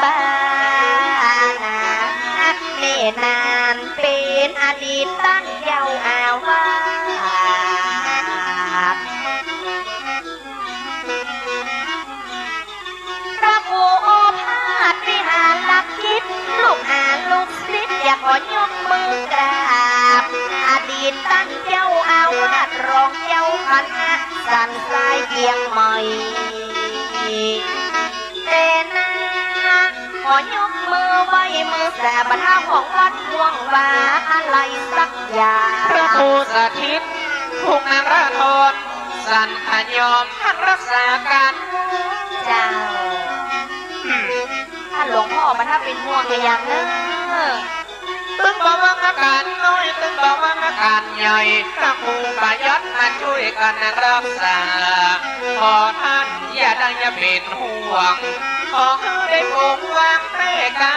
บานาเนนานเป็นอดีตตั้งเยาวอาวาพระโอภาสวิหารลักคิดลูกหาลูกศิษย์อยากขอยกมือกราบอดีตตั้งเจ้าอาวาสรองเจ้าคณะสันทรายเพียงใหม่แต่นาขอยกมือไว้มือแสบรรดาของวัดห่วงว่าอะไรสักอย่างพระครูสถิตภูกนราธรสันขยอมท่านรักษาการเจ้าถ้าหลวงพ่อมันถ้าเป็นห่วงอย่างเนอะตึงบอกว่าอาการน้อยตึงบอกว่าอาการใหญ่พระครูประยัดมาช่วยกันรักษาขอท่านอย่าได้อย่าเป็นห่วงขอให้ได้ปกวางเมตตา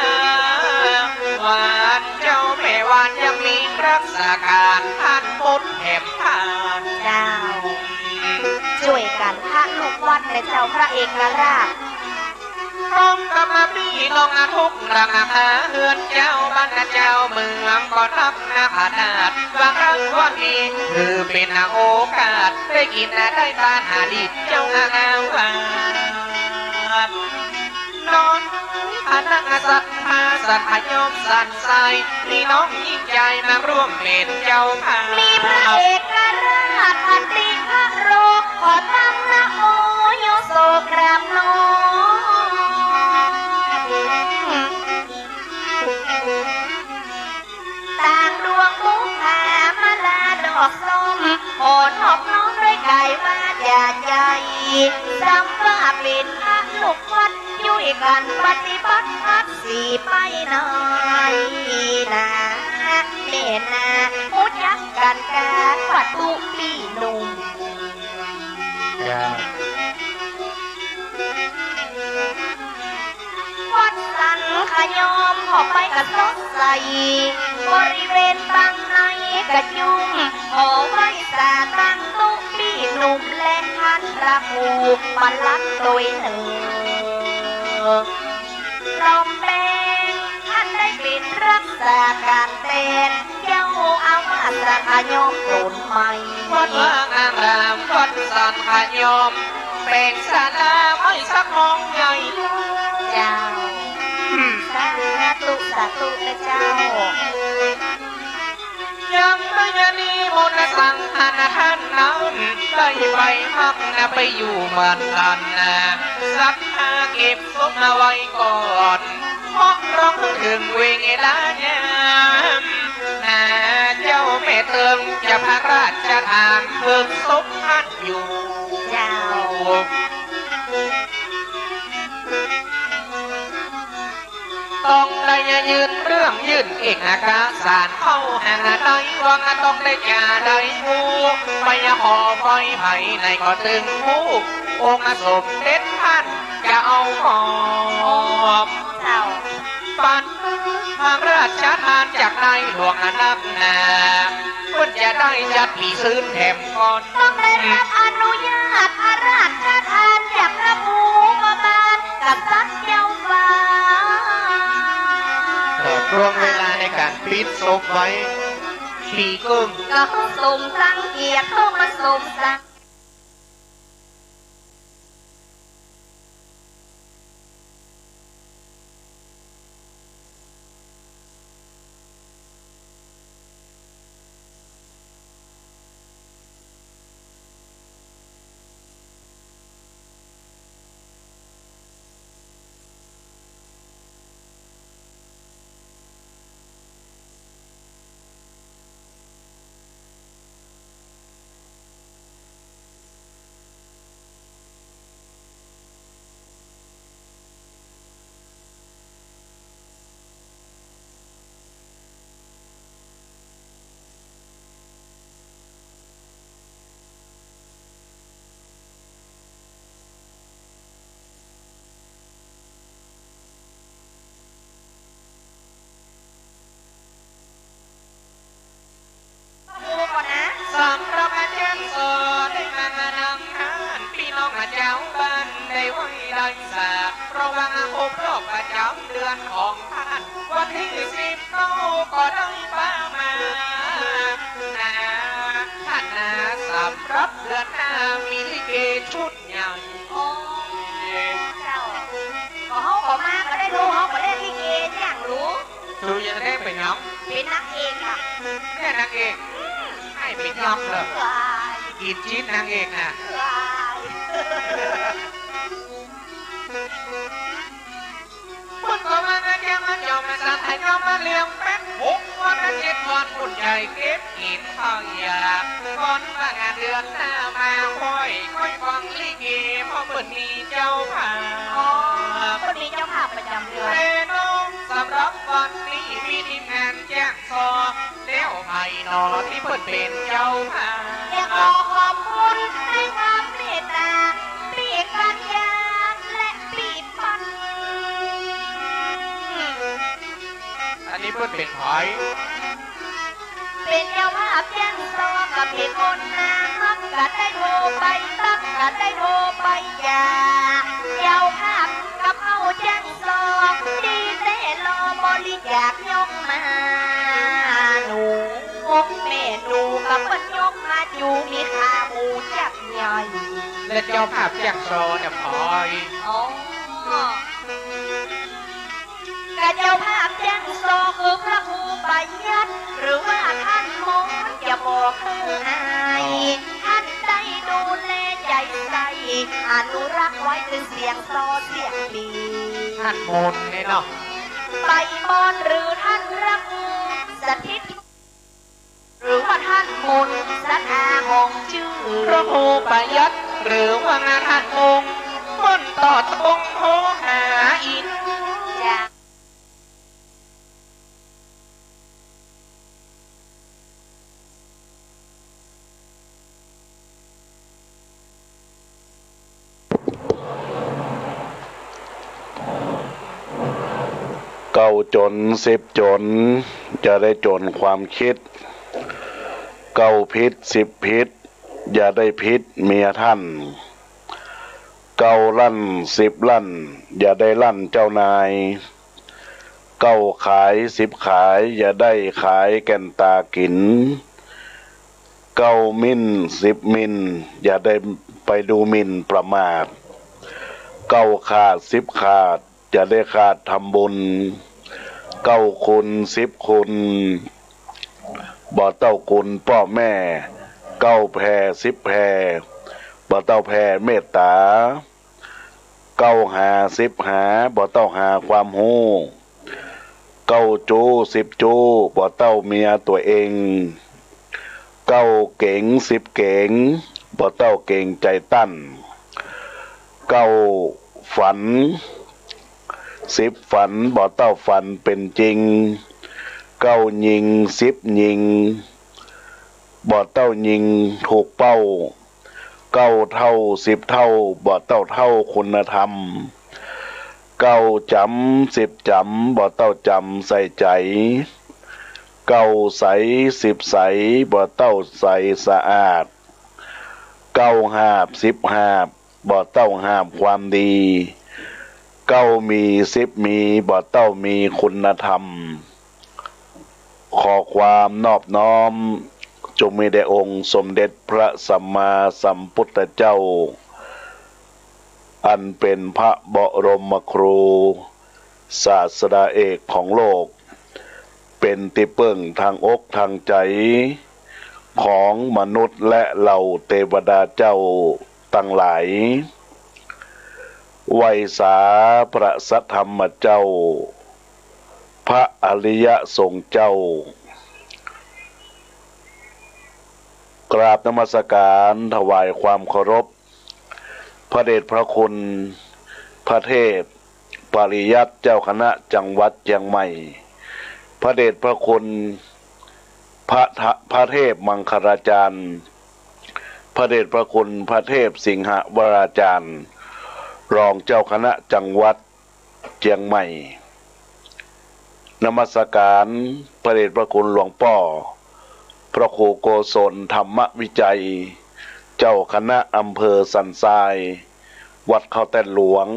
วานเจ้าแม่วานยังมีรักษาการท่านพุทธแห่งทานเจ้าช่วยกันพระลูกวัดและเจ้าพระเอกราชพร้อมกับมาพี่น้องทุกรังหาเฮือนเจ้าบ้านเจ้าเมืองก็รับนาขนาดบางครั้งวันนี้คือเป็นโอกาสได้กินได้ทานหาดิบเจ้างามวานอนพนักสัตว์มาสัตว์พยมสันใสมีน้องยิ่งใจมาร่วมเป็นเจ้าภาพมีพระเอกราชอติพระโรขอตั้งนะโมโยโสกราบน้องต่างดวงมุกหามาลาดอกส้มโหนหอบน้องด้วยกายว่าอย่าใหญ่จำว่าเป็นพระลูกวัดยุ่ยกันปฏิบัติพักสีไปหน่อยนะเน่นาพูดยักกันการปัดตุปีหนุ่มวัดสันขยอมขอไปกระสดใสบริเวณบางในกระยุ่งขอไว้สาตั้งตุปีหนุ่มและท่านพระครูมาลักโดยหนึ่งรอมแบงท่านได้เป็นรักษาการเต้นเจ้าอาวาสขยอมตุนใหม่วัดว่างอารามวัดสันขยอมเป็นศาลาไม่สักห้องใหญ่เจ้าสาธุสาธุนะเจ้ายังไม่ยันีมนต์สังหารท่านนั้นได้ไปพักนะไปอยู่มันกันนะสักหาเก็บศพมาไว้ก่อนเพราะร้องถึงเวลาเนี่ยนะเจ้าแม่เติมจะพระราชทานเพิ่มศพท่านอยู่เจ้าต้องได้ยืนเรื่องยื่นเอกอาการสารเข้าหาได้วังต้องได้จ่าได้ผู้ไปขอไฟไผ่ในก็ถึงผู้องค์สมเด็จท่านจะเอาหอบปันทางราชทานจากในหลวงนักนาเพื่อจะได้จัดปีซื้อแถมก่อนต้องได้รับอนุญาตพระราชทานจากพระภูมิบาลกับสัตว์เจ้าฟ้าร่วงเวลาในการปิดศพไว้ปีกึ่งก็สมสังเกียรติเข้ามาสมสังสำหรับอาจารย์สอนได้มานั่งทานพี่น้องเจ้าบ้านใน ได้ไว้ได้สาเพราะว่าครบรอบประจำเดือนของท่านวันที่19ก็ได้ป้ามานะท่านนะสำหรับเดือนหน้ามีลิเกชุดใหญ่ โอ้เจ้าก็เขาก็มาก็ได้รู้เขาก็ได้ลิเกอย่างรู้ ดูยังได้เป็นน้อง เป็นนักเอกค่ะ แม่นางเอกให้เป็นน้องเหรอ วาย กินชิ้นนางเอกน่ะ วาย มันก็มาเกี่ยวมาจอมมาสานไทยก็มาเลี้ยงเป็น6 วัน7 วันบุญใหญ่เก็บกินข้าวยากก่อนมางานเดือนหน้ามาค่อยฟังลิเกเพราะเปิดมีเจ้าภา อ๋อ พ คนนี้เจ้าภาพประจำเดือน เรน้องสำหรับวันนี้มีทีมงานแจ้งซอแล้วไผ่นอที่เปิดเป็นเจ้าภา อยากขอขอบคุณในความเมตตาปีกันยาและปีปัน อันนี้เปิดเป็นไผ่ เป็นเจ้าภาพแจ้งซอกับพี่คนนาฮักกัดได้โทรไปตักกัดได้โทรไปยาเจ้าภาพกับเอาแจ้งซอดีแต่รอบริจาคยกมาหนูแม่หนูกับเปิ้นยกมาจูมีขาหมูจักใหญ่ และเจ้าภาพแจ้งซอเนี่ยพอย อ๋อ กะเจ้าภาพแจ้งโซคือพระครูประยัดหรือว่าท่านมงอย่าบอกคืออายท่านได้ดูแลใจใส่อนุรักษ์ไว้เป็นเสียงโซเสียงดี ท่านมนต์เนี่ยเนาะ ไปมอนหรือท่านรักสถิตหรือว่าท่านมนสถาของชื่อ พระครูประยัดหรือว่างานท่านมงมนต์ต่อตรงโหหาอิน จ้ะ เก้าจน10 จนจะได้จนความคิด9 พิษ10 พิษอย่าได้พิษเมียท่าน9 ลั่น10 ลั่นอย่าได้ลั่นเจ้านาย9 ขาย10 ขายอย่าได้ขายแก่นตากิน9 มิน10 มินอย่าได้ไปดูหมินประมาท9 ขาด10 ขาดอย่าได้ขาดทำบุญ9 คุณ10 คุณบ่เต้าคุณพ่อแม่9 แพร10 แพรบ่เต้าแพรเมตตา9 หา10 หาบ่เต้าหาความหู9 จู10 จูบ่เต้าเมียตัวเอง9 เก่ง10 เก่งบ่เต้าเก่งใจตั้น9 ฝัน10 ฝันบ่เต้าฝันเป็นจริง9 ยิง10 ยิงบ่เต้ายิงถูกเป้า9 เท่า10 เท่าบ่เต้าเท่าคุณธรรม9 จำ10 จำบ่เต้าจำใส่ใจ9 ใส10 ใสบ่เต้าใสสะอาด9 หาบ10 หาบบ่เต้าหาบความดี9 มี10 มีบ่เต้ามีคุณธรรมขอความนอบน้อมจงมีแด่องค์สมเด็จพระสัมมาสัมพุทธเจ้าอันเป็นพระบรมครูศาสดาเอกของโลกเป็นที่พึ่งทางอกทางใจของมนุษย์และเหล่าเทวดาเจ้าตั้งหลายไวยสาพระสัทธรรมเจ้าพระอริยสงฆ์เจ้ากราบนมัสการถวายความเคารพพระเดชพระคุณพระเทพปริยัติเจ้าคณะจังหวัดเชียงใหม่พระเดชพระคุณพระเทพมังคลาจารย์พระเดชพระคุณพระเทพสิงหวราจารย์รองเจ้าคณะจังหวัดเชียงใหม่นมัสการพระเดชพระคุณหลวงพ่อพระครูโกศลธรรมวิจัยเจ้าคณะอำเภอสันทราย วัดเขาแต่นหลวง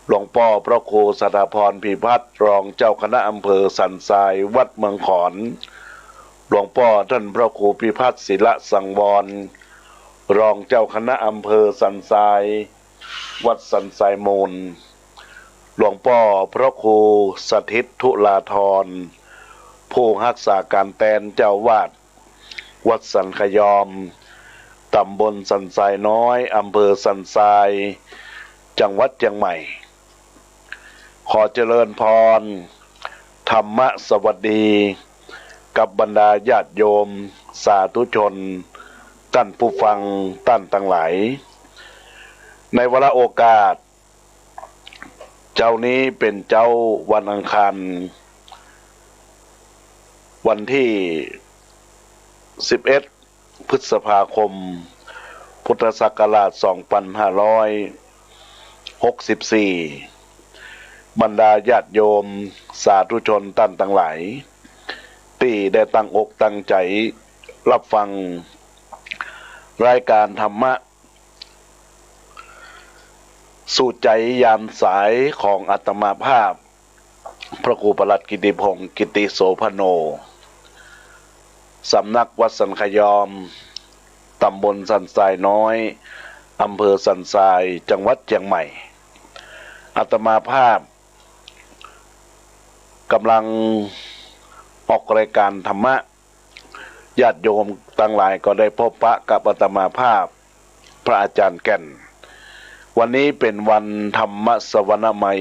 หลวงพ่อพระครูสถาพรพิพัฒน์รองเจ้าคณะอำเภอสันทรายวัดเมืองขอนหลวงพ่อท่านพระครูพิพัฒน์ศิลสังวรรองเจ้าคณะอำเภอสันทรายวัดสันทรายมูลหลวงพ่อพระครูสถิตธุลาธรผู้รักษาการแทนเจ้าวาดวัดสันขยอมตำบลสันทรายน้อยอำเภอสันทรายจังหวัดเชียงใหม่ขอเจริญพรธรรมสวัสดีกับบรรดาญาติโยมสาธุชนท่านผู้ฟังท่านทั้งหลายในวาระโอกาสเจ้านี้เป็นเจ้าวันอังคารวันที่11 พฤษภาคมพุทธศักราช 2564 บรรดาญาติโยมสาธุชนท่านทั้งหลายที่ได้ตั้งอกตั้งใจรับฟังรายการธรรมะสู่ใจยามสายของอาตมาภาพพระครูประหลัดกิติพงศ์กิติโสภโนสำนักวัดสันขยอมตำบลสันทรายน้อยอำเภอสันทรายจังหวัดเชียงใหม่อาตมาภาพกำลังออกรายการธรรมะญาติโยมทั้งหลายก็ได้พบปะกับอาตมาภาพพระอาจารย์แก่นวันนี้เป็นวันธรรมสวนามัย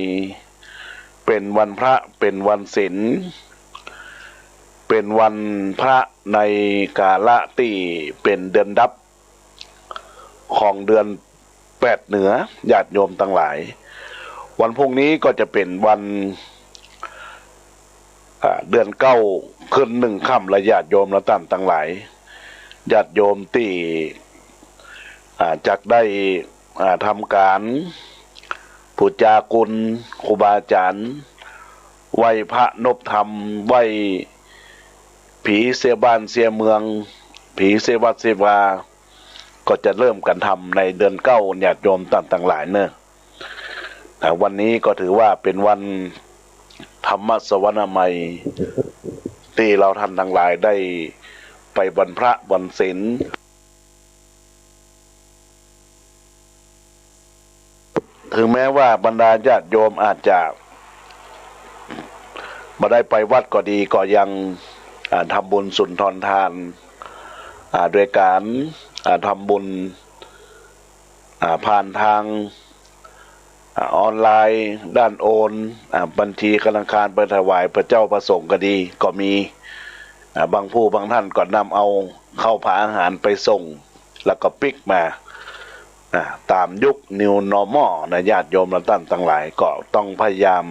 เป็นวันพระเป็นวันศีลเป็นวันพระในกาละที่เป็นเดือนดับของเดือน8เหนือญาติโยมทั้งหลายวันพรุ่งนี้ก็จะเป็นวันเดือน9ขึ้น1ค่ำและญาติโยมและท่านทั้งหลายญาติโยมที่จักได้ทำการปูจากุลครูบาอาจารย์ไหว้พระนพธรรมไหว้ผีเสียบ้านเสียเมืองผีเสียวัดเสียวาก็จะเริ่มกันทำในเดือน9ญาติโยมต่างๆหลายเนอะแต่วันนี้ก็ถือว่าเป็นวันธรรมสวนามัยที่เราท่านทั้งหลายได้ไปวันพระวันศีลถึงแม้ว่าบรรดาญาติโยมอาจจะมาได้ไปวัดก็ดีก็ยังทำบุญสุนทรทานโดยการทำบุญผ่านทางออนไลน์ด้านโอนบัญชีธนาคารไปถวายพระเจ้าประสงค์ก็ดีก็มีบางผู้บางท่านก็นำเอาเข้าผาอาหารไปส่งแล้วก็ปิกมาตามยุค New Normal นะญาติโยมและท่านทั้งหลายก็ต้องพยายาม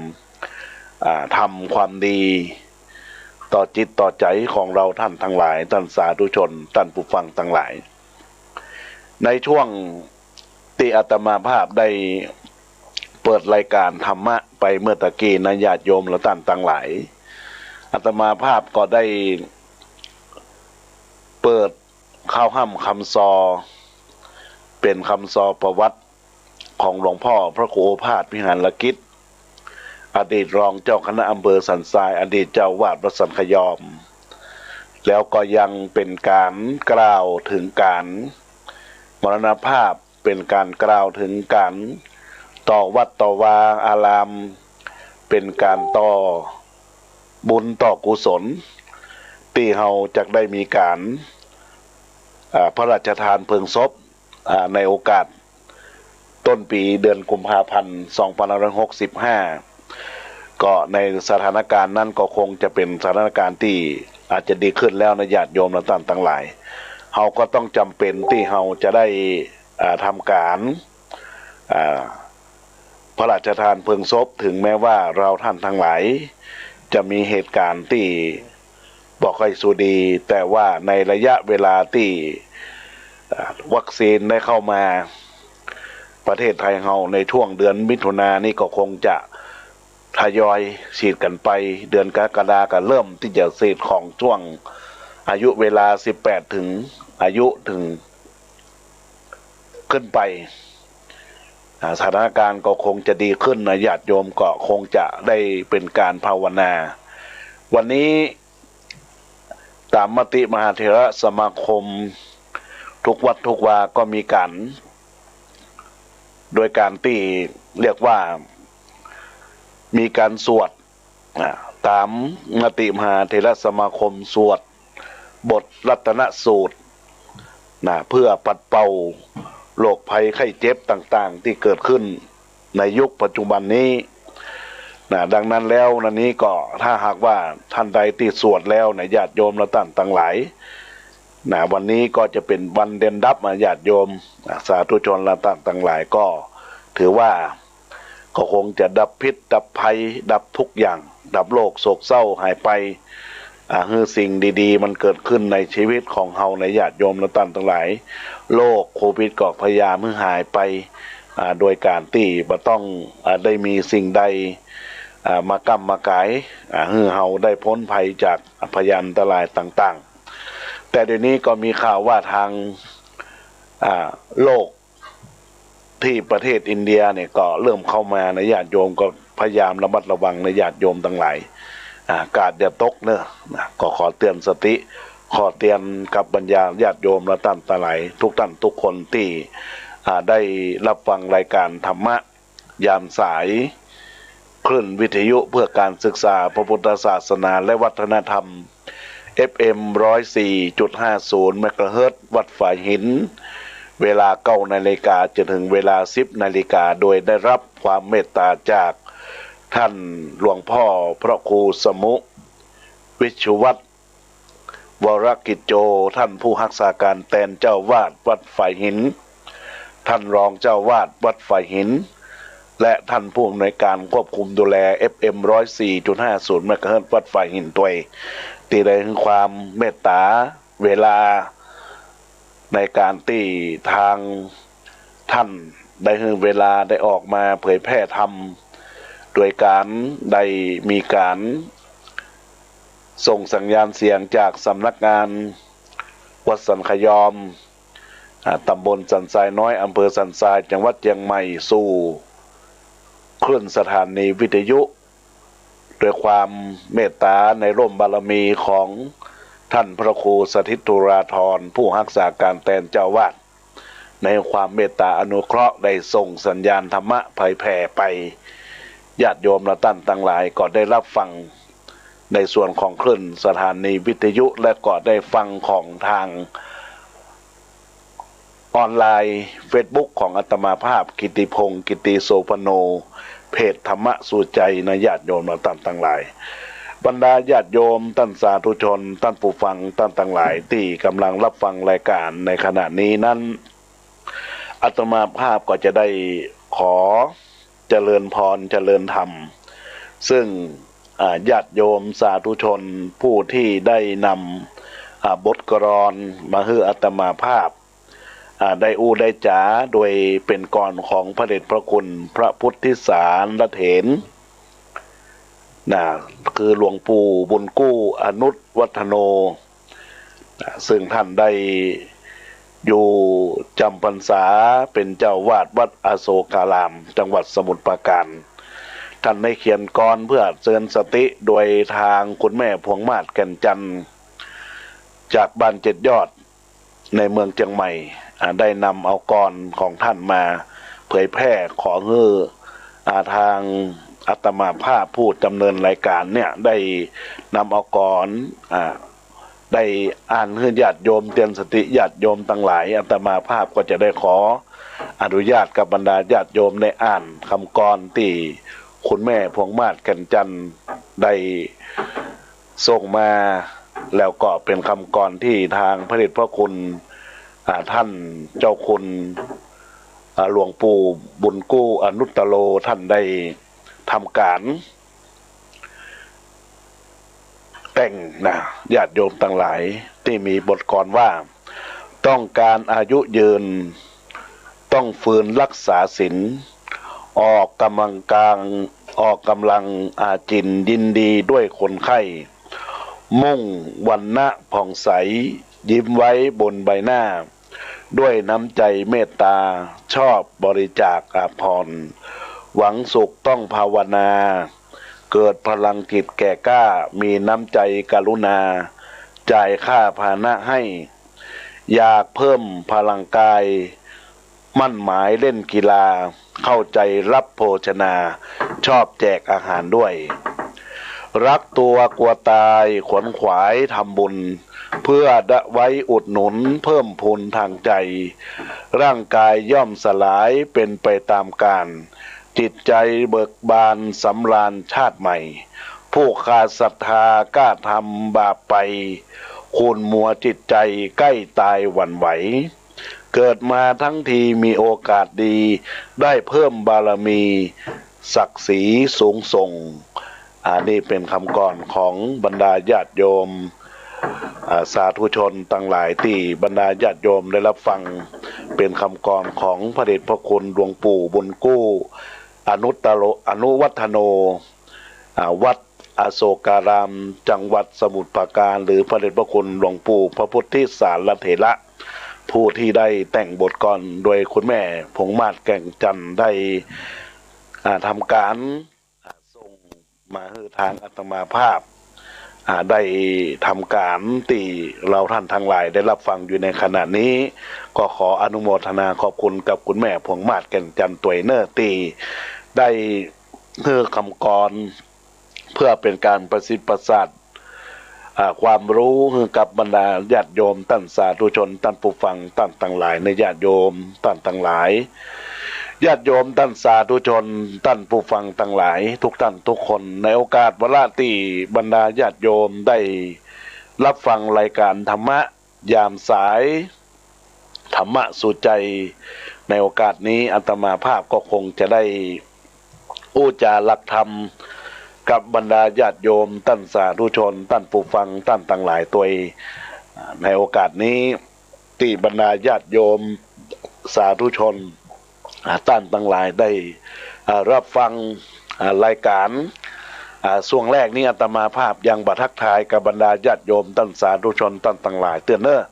ทำความดีต่อจิตต่อใจของเราท่านทั้งหลายท่านสาธุชนท่านผู้ฟังทั้งหลายในช่วงที่อาตมาภาพได้เปิดรายการธรรมะไปเมื่อตะกี้นะญาติโยมและท่านทั้งหลายอาตมาภาพก็ได้เปิดข้าวห้ำคำซอเป็นคำซอประวัติของหลวงพ่อพระครูโอภาสวิหารกิจอดีตรองเจ้าคณะอำเภอสันทรายอดีตเจ้าวาดวัดสันขยอมแล้วก็ยังเป็นการกล่าวถึงการมรณภาพเป็นการกล่าวถึงการต่อวัดต่อวาอารามเป็นการต่อบุญต่อกุศลที่เฮาจะได้มีการพระราชทานเพลิงศพในโอกาสต้นปีเดือนกุมภาพันธ์2565ก็ในสถานการณ์นั้นก็คงจะเป็นสถานการณ์ที่อาจจะดีขึ้นแล้วนะญาติโยมและท่านทั้งหลายเฮาก็ต้องจำเป็นที่เฮาจะได้ทำการพระราชทานเพลิงศพถึงแม้ว่าเราท่านทั้งหลายจะมีเหตุการณ์ที่บอกให้สุดีแต่ว่าในระยะเวลาที่วัคซีนได้เข้ามาประเทศไทยเฮาในช่วงเดือนมิถุนายนนี่ก็คงจะทยอยฉีดกันไปเดือนกรกฎาคมก็เริ่มที่จะฉีดของช่วงอายุเวลา18ถึงอายุถึงขึ้นไป สถานการณ์ก็คงจะดีขึ้นนะญาติโยมก็คงจะได้เป็นการภาวนาวันนี้ตามมติมหาเถรสมาคมทุกวัดทุกวาก็มีการโดยการที่เรียกว่ามีการสวดตามมติมหาเถรสมาคมสวดบทรัตนสูตรเพื่อปัดเป่าโรคภัยไข้เจ็บต่างๆที่เกิดขึ้นในยุคปัจจุบันนี้ดังนั้นแล้วนันนี้ก็ถ้าหากว่าท่านใดที่สวดแล้วญาติโยมและท่านต่างหลายวันนี้ก็จะเป็นวันเด่นดับญาติโยมสาธุชนและท่านต่างหลายก็ถือว่าก็คงจะดับพิษดับภัยดับทุกอย่างดับโรคโศกเศร้าหายไปคือสิ่งดีๆมันเกิดขึ้นในชีวิตของเฮาในญาติโยมและท่านทั้งหลายโรคโควิดก็พยายามหายไปโดยการที่บ่ต้องได้มีสิ่งใดมากำมากายให้เฮาได้พ้นภัยจากพยานอันตรายต่างๆแต่เดี๋ยวนี้ก็มีข่าวว่าทางโลกที่ประเทศอินเดียเนี่ยก็เริ่มเข้ามาในญาติโยมก็พยายามระมัดระวังในญาติโยมทั้งหลายกาดอย่าตกเนอะก็ขอเตือนสติขอเตือนกับบรรดาญาติโยมและท่านทั้งหลายทุกท่านทุกคนที่ได้รับฟังรายการธรรมะยามสายคลื่นวิทยุเพื่อการศึกษาพระพุทธศาสนาและวัฒนธรรม FM 104.50 เมกะเฮิรตซ์วัดฝายหินเวลา9 นาฬิกาจนถึงเวลา10 นาฬิกาโดยได้รับความเมตตาจากท่านหลวงพ่อพระครูสมุวิชุวัฒน์วรกิจโจท่านผู้รักษาการแทนเจ้าวาดวัดฝายหินท่านรองเจ้าวาดวัดฝายหินและท่านผู้อำนวยการควบคุมดูแล FM 104.50 เมกะเฮิรตซ์วัดฝายหินตัวที่ได้ถึงความเมตตาเวลาในการที่ทางท่านได้ถึงเวลาได้ออกมาเผยแพร่ธรรมโดยการได้มีการส่งสัญญาณเสียงจากสำนักงานวัดสันขยอมตำบลสันทรายน้อยอำเภอสันทรายจังหวัดเชียงใหม่สู่คลื่นสถานีวิทยุด้วยความเมตตาในร่มบารมีของท่านพระครูสถิตตุราธรผู้รักษาการแทนเจ้าวาดในความเมตตาอนุเคราะห์ได้ส่งสัญญาณธรรมะเผยแผ่ไปญาติโยมและท่านทั้งหลายก็ได้รับฟังในส่วนของคลื่นสถานีวิทยุและก็ได้ฟังของทางออนไลน์ Facebook ของอาตมาภาพกิติพงศ์กิติโสพโนเพจธรรมะสู่ใจในญาติโยมและท่านทั้งหลายบรรดาญาติโยมท่านสาธุชนท่านผู้ฟังท่านทั้งหลายที่กำลังรับฟังรายการในขณะนี้นั้นอาตมาภาพก็จะได้ขอเจริญพรเจริญธรรมซึ่งญาติโยมสาธุชนผู้ที่ได้นำบทกลอนมาให้อาตมาภาพได้ได้จ๋าโดยเป็นกรของพระเดชพระคุณพระพุทธสารละเถรคือหลวงปู่บุญกู้อนุตวัฒโนซึ่งท่านได้อยู่จำพรรษาเป็นเจ้าวาดวัดอโศการามจังหวัดสมุทรปราการท่านได้เขียนกรเพื่อเตือนสติโดยทางคุณแม่พวงมาศแก่นจันทร์จากบ้านเจ็ดยอดในเมืองเชียงใหม่ได้นำเอากรของท่านมาเผยแพร่ขอให้ทางอาตมาภาพผู้ดำเนินรายการเนี่ยได้นำเอากรได้อ่านให้ญาติโยมเตือนสติญาติโยมทั้งหลายอาตมาภาพก็จะได้ขออนุญาตกับบรรดาญาติโยมได้อ่านคำกรที่คุณแม่พวงมาศแก่นจันทร์ได้ส่งมาแล้วก็เป็นคำกรที่ทางพระเดชพระคุณท่านเจ้าคุณหลวงปู่บุญกู้อนุตตโลท่านได้ทำการแต่งญาติโยมทั้งหลายที่มีบทกลว่าต้องการอายุยืนต้องฝืนรักษาศีลออกกำลังอาจินยินดีด้วยคนไข้มุ่งวันณะผ่องใสยิ้มไว้บนใบหน้า ด้วยน้ำใจเมตตาชอบบริจาคอาภรณ์หวังสุขต้องภาวนาเกิดพลังจิตแก่กล้ามีน้ำใจกรุณาจ่ายค่าพาหนะให้อยากเพิ่มพลังกายมั่นหมายเล่นกีฬาเข้าใจรับโภชนาชอบแจกอาหารด้วยรักตัวกลัวตายขวนขวายทำบุญเพื่อไว้อุดหนุนเพิ่มพูนทางใจร่างกายย่อมสลายเป็นไปตามกาลจิตใจเบิกบานสำราญชาติใหม่ผู้ขาดศรัทธากล้าทำบาปไปคูณมัวจิตใจใกล้ตายหวั่นไหวเกิดมาทั้งทีมีโอกาสดีได้เพิ่มบารมีศักดิ์ศรีสูงส่งนี่เป็นคำกรของบรรดาญาติโยมสาธุชนทั้งหลายที่บรรดาญาติโยมได้รับฟังเป็นคำกรของพระเดชพระคุณหลวงปู่บุญกู้อนุวัฒโนวัดอโศการามจังหวัดสมุทรปราการหรือพระเดชพระคุณหลวงปู่พระพุทธสารเถระผู้ที่ได้แต่งบทกลโดยคุณแม่ผงมาศแก่งจันทร์ได้ทำการส่งมาให้ทางอาตมาภาพได้ทำการที่เราท่านทั้งหลายได้รับฟังอยู่ในขณะนี้ก็ขออนุโมทนาขอบคุณกับคุณแม่ผงมาศแก่งจันทร์ตัวยเนอร์ตีได้เพื่อคำกรเพื่อเป็นการประสิทธิ์ประสาทความรู้กับบรรดาญาติโยมท่านสาธุชนท่านผู้ฟังท่านต่างหลายในญาติโยมท่านต่างหลายญาติโยมท่านสาธุชนท่านผู้ฟังต่างหลายทุกท่านทุกคนในโอกาสวาระที่บรรดาญาติโยมได้รับฟังรายการธรรมะยามสายธรรมะสู่ใจในโอกาสนี้อาตมาภาพก็คงจะได้อู้จาหลักธรรมกับบรรดาญาติโยมท่านสาธุชนท่านผู้ฟังท่านต่างหลายตัวในโอกาสนี้ที่บรรดาญาติโยมสาธุชนท่านต่างหลายได้รับฟังรายการช่วงแรกนี้อาตมาภาพยังบัทักทายกับบรรดาญาติโยมท่านสาธุชนท่านต่างหลายเตือนเนอ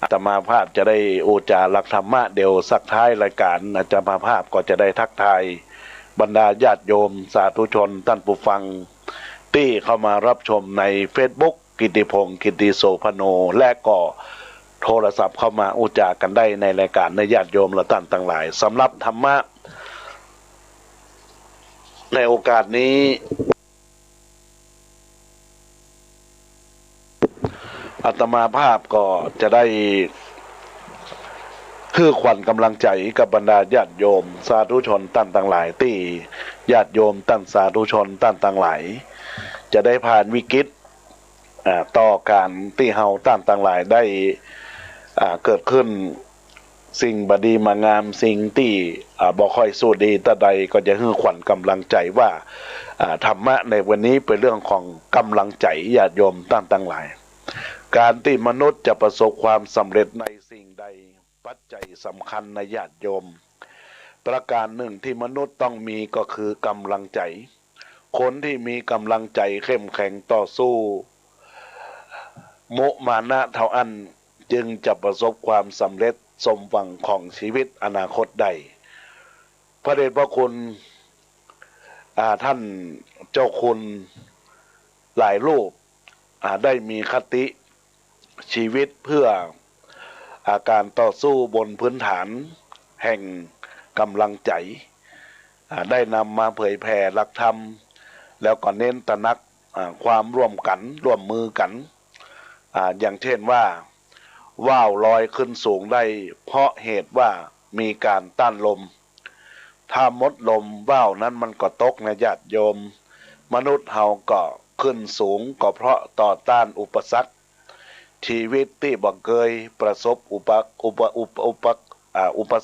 อาตมาภาพจะได้โอจาหลักธรรมะเดี๋ยวสักท้ายรายการอาตมาภาพก็จะได้ทักทายบรรดาญาติโยมสาธุชนท่านผู้ฟังที่เข้ามารับชมใน Facebook กิติพงศ์กิติโสพโนและก็โทรศัพท์เข้ามาอุจากันได้ในรายการในญาติโยมและท่านต่างหลายสำหรับธรรมะในโอกาสนี้อาตมาภาพก็จะได้คือขวัญกำลังใจกับบรรดาญาติโยมสาธุชนท่านต่างหลายที่ญาติโยมท่านสาธุชนท่านต่างหลายจะได้ผ่านวิกฤตต่อการที่เฮาท่านต่างหลายได้เกิดขึ้นสิ่งบดีมางามสิ่งที่บ่ค่อยสู้ดีแต่ใดก็จะให้ขวัญกำลังใจว่าธรรมะในวันนี้เป็นเรื่องของกำลังใจญาติโยมท่านต่างหลายการที่มนุษย์จะประสบความสำเร็จในสิ่งใดปัจจัยสำคัญในญาติโยมประการหนึ่งที่มนุษย์ต้องมีก็คือกำลังใจคนที่มีกำลังใจเข้มแข็งต่อสู้มุมานะเท่าอันจึงจะประสบความสำเร็จสมหวังของชีวิตอนาคตได้พระเดชพระคุณท่านเจ้าคุณหลายรูปได้มีคติชีวิตเพื่อการต่อสู้บนพื้นฐานแห่งกำลังใจได้นำมาเผยแผ่หลักธรรมแล้วก็เน้นตระหนักความร่วมกันร่วมมือกันอย่างเช่นว่าว่าวลอยขึ้นสูงได้เพราะเหตุว่ามีการต้านลมถ้าหมดลมว่าวนั้นมันก็ตกนะญาติโยมมนุษย์เฮาก็ขึ้นสูงก็เพราะต่อต้านอุปสรรคชีวิตที่บ่เคยประสบอุป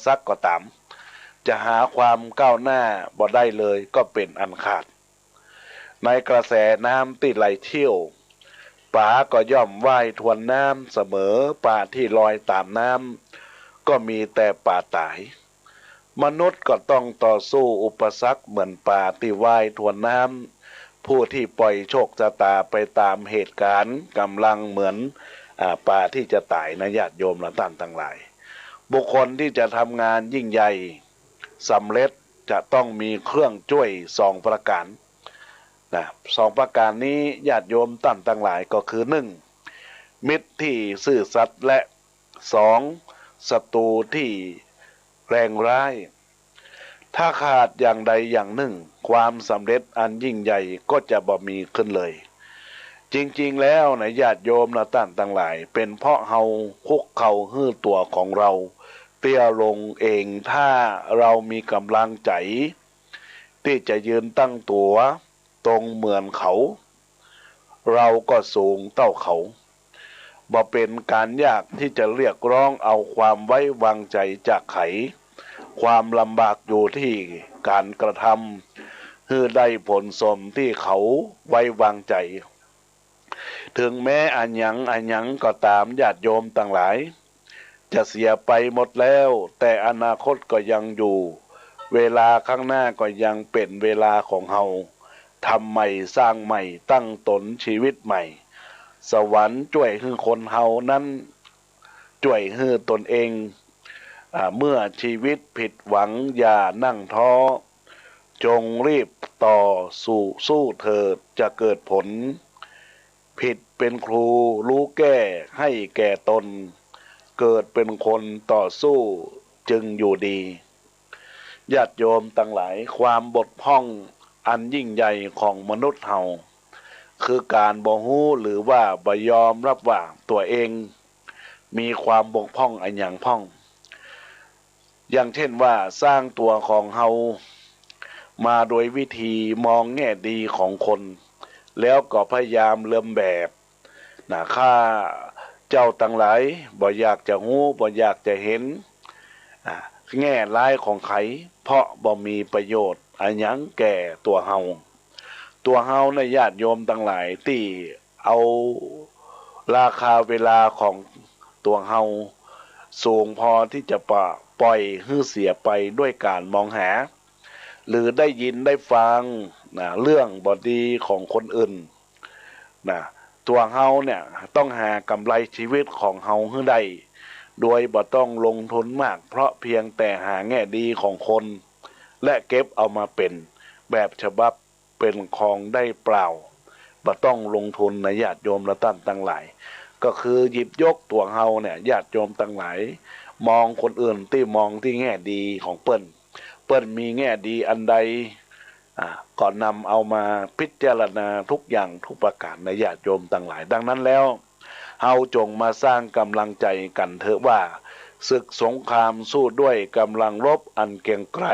สรรคก็ตามจะหาความก้าวหน้าบ่ได้เลยก็เป็นอันขาดในกระแสน้ำที่ไหลเที่ยวปลาก็ย่อมว่ายทวนน้ำเสมอปลาที่ลอยตามน้ำก็มีแต่ปลาตายมนุษย์ก็ต้องต่อสู้อุปสรรคเหมือนปลาที่ว่ายทวนน้ำผู้ที่ปล่อยโชคชะตาไปตามเหตุการณ์กำลังเหมือนปลาที่จะตายนะญาติโยมและท่านทั้งหลาย บุคคลที่จะทำงานยิ่งใหญ่สำเร็จจะต้องมีเครื่องช่วย2 ประการนะ2 ประการนี้ญาติโยมท่านทั้งหลายก็คือ1มิตรที่ซื่อสัตย์และ2ศัตรูที่แรงร้ายถ้าขาดอย่างใดอย่างหนึ่งความสำเร็จอันยิ่งใหญ่ก็จะบ่มีขึ้นเลยจริงๆแล้วนะญาติโยมนะท่านทั้งหลายเป็นเพราะเฮาคุกเข่าหื้อตัวของเราเตี้ยลงเองถ้าเรามีกำลังใจที่จะยืนตั้งตัวตรงเหมือนเขาเราก็สูงเท่าเขาบ่เป็นการยากที่จะเรียกร้องเอาความไว้วางใจจากไขความลำบากอยู่ที่การกระทำให้ได้ผลสมที่เขาไว้วางใจถึงแม้อันยังก็ตามญาติโยมต่างหลายจะเสียไปหมดแล้วแต่อนาคตก็ยังอยู่เวลาข้างหน้าก็ยังเป็นเวลาของเฮาทำใหม่สร้างใหม่ตั้งตนชีวิตใหม่สวรรค์ช่วยให้คนเฮานั้นช่วยให้ตนเองเมื่อชีวิตผิดหวังอย่านั่งท้อจงรีบต่อสู้เถิดจะเกิดผลผิดเป็นครูรู้แก้ให้แก่ตนเกิดเป็นคนต่อสู้จึงอยู่ดีญาติโยมทั้งหลายความบกพร่องอันยิ่งใหญ่ของมนุษย์เฮาคือการบ่ฮู้หรือว่าบ่ยอมรับว่าตัวเองมีความบกพร่องอันอย่างพ่องอย่างเช่นว่าสร้างตัวของเฮามาโดยวิธีมองแง่ดีของคนแล้วก็พยายามเลียนแบบข้าเจ้าทั้งหลายบ่อยากจะฮู้บ่อยากจะเห็นแง่ร้ายของไขเพราะบ่มีประโยชน์อันหยังแก่ตัวเฮาในญาติโยมทั้งหลายที่เอาราคาเวลาของตัวเฮาสูงพอที่จะปล่อยให้เสียไปด้วยการมองหาหรือได้ยินได้ฟังเรื่องบดีของคนอื่นตัวเฮาเนี่ยต้องหากำไรชีวิตของเฮาให้ได้โดยบ่ต้องลงทุนมากเพราะเพียงแต่หาแง่ดีของคนและเก็บเอามาเป็นแบบฉบับเป็นของได้เปล่าบ่ต้องลงทุนในญาติโยมและท่านทั้งหลายก็คือหยิบยกตัวเฮาเนี่ยญาติโยมทั้งหลายมองคนอื่นที่มองที่แง่ดีของเปิ้นมีแง่ดีอันใดก็นำเอามาพิจารณาทุกอย่างทุกประการในญาติโยมทั้งหลายดังนั้นแล้วเฮาจงมาสร้างกำลังใจกันเถอะว่าศึกสงครามสู้ด้วยกำลังรบอันเกรียงไกร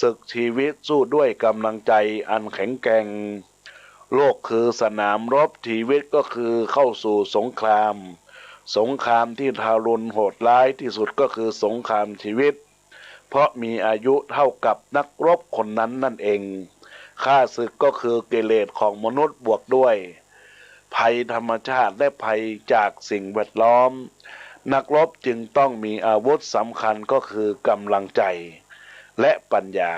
ศึกชีวิตสู้ด้วยกำลังใจอันแข็งแกร่งโลกคือสนามรบชีวิตก็คือเข้าสู่สงครามที่ทารุณโหดร้ายที่สุดก็คือสงครามชีวิตเพราะมีอายุเท่ากับนักรบคนนั้นนั่นเองข้าศึกก็คือกิเลสของมนุษย์บวกด้วยภัยธรรมชาติและภัยจากสิ่งแวดล้อมนักรบจึงต้องมีอาวุธสำคัญก็คือกำลังใจและปัญญา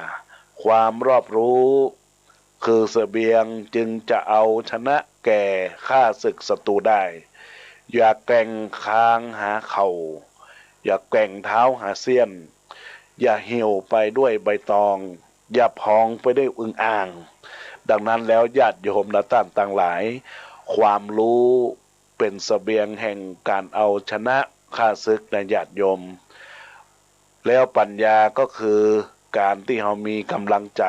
ความรอบรู้คือเสบียงจึงจะเอาชนะแก่ข้าศึกศัตรูได้อย่าแกว่งคางหาเข่าอย่าแกว่งเท้าหาเสี้ยนอย่าเหี่ยวไปด้วยใบตองอย่าพองไปด้วยอึ่งอ่างดังนั้นแล้วญาติโยมและท่านทั้งหลายความรู้เป็นเสบียงแห่งการเอาชนะข้าศึกในญาติโยมแล้วปัญญาก็คือการที่เรามีกำลังใจ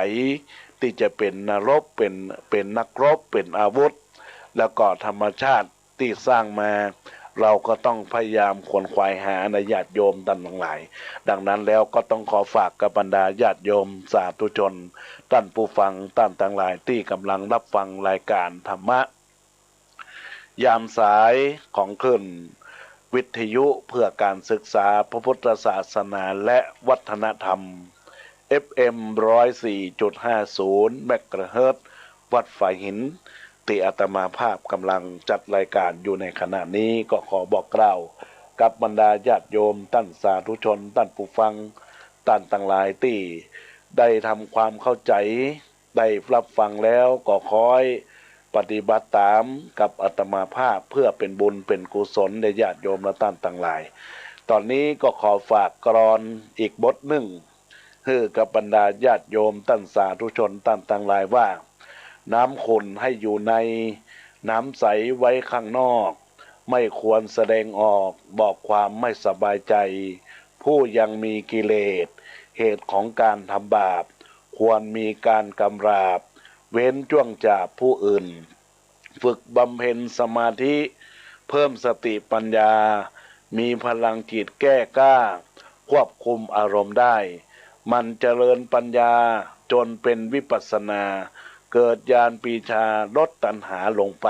ที่จะเป็นนักรบเป็นนักรบเป็นอาวุธแล้วก็ธรรมชาติที่สร้างมาเราก็ต้องพยายามขวนขวายหาในญาติโยมท่านทั้งหลายดังนั้นแล้วก็ต้องขอฝากกับบรรดาญาติโยมสาธุชนท่านผู้ฟังท่านทั้งหลายที่กำลังรับฟังรายการธรรมะยามสายของขึ้นวิทยุเพื่อการศึกษาพระพุทธศาสนาและวัฒนธรรม FM 104.50 เมกะเฮิรตซ์วัดฝายหินที่อาตมาภาพกำลังจัดรายการอยู่ในขณะนี้ก็ขอบอกกล่าวกับบรรดาญาติโยมท่านสาธุชนท่านผู้ฟังท่านทั้งหลายที่ได้ทำความเข้าใจได้รับฟังแล้วก็ขอให้ปฏิบัติตามกับอาตมาภาพเพื่อเป็นบุญเป็นกุศลในญาติโยมและท่านทั้งหลาย ตอนนี้ก็ขอฝากกรอนอีกบทหนึ่งให้กับบรรดาญาติโยมท่านสาธุชนท่านทั้งหลายว่าน้ำขุ่นให้อยู่ในน้ำใสไว้ข้างนอกไม่ควรแสดงออกบอกความไม่สบายใจผู้ยังมีกิเลสเหตุของการทำบาปควรมีการกำราบเว้นจ้วงจากผู้อื่นฝึกบำเพ็ญสมาธิเพิ่มสติปัญญามีพลังจิตแก้กล้าควบคุมอารมณ์ได้มันเจริญปัญญาจนเป็นวิปัสสนาเกิดญาณปีชาลดตัณหาลงไป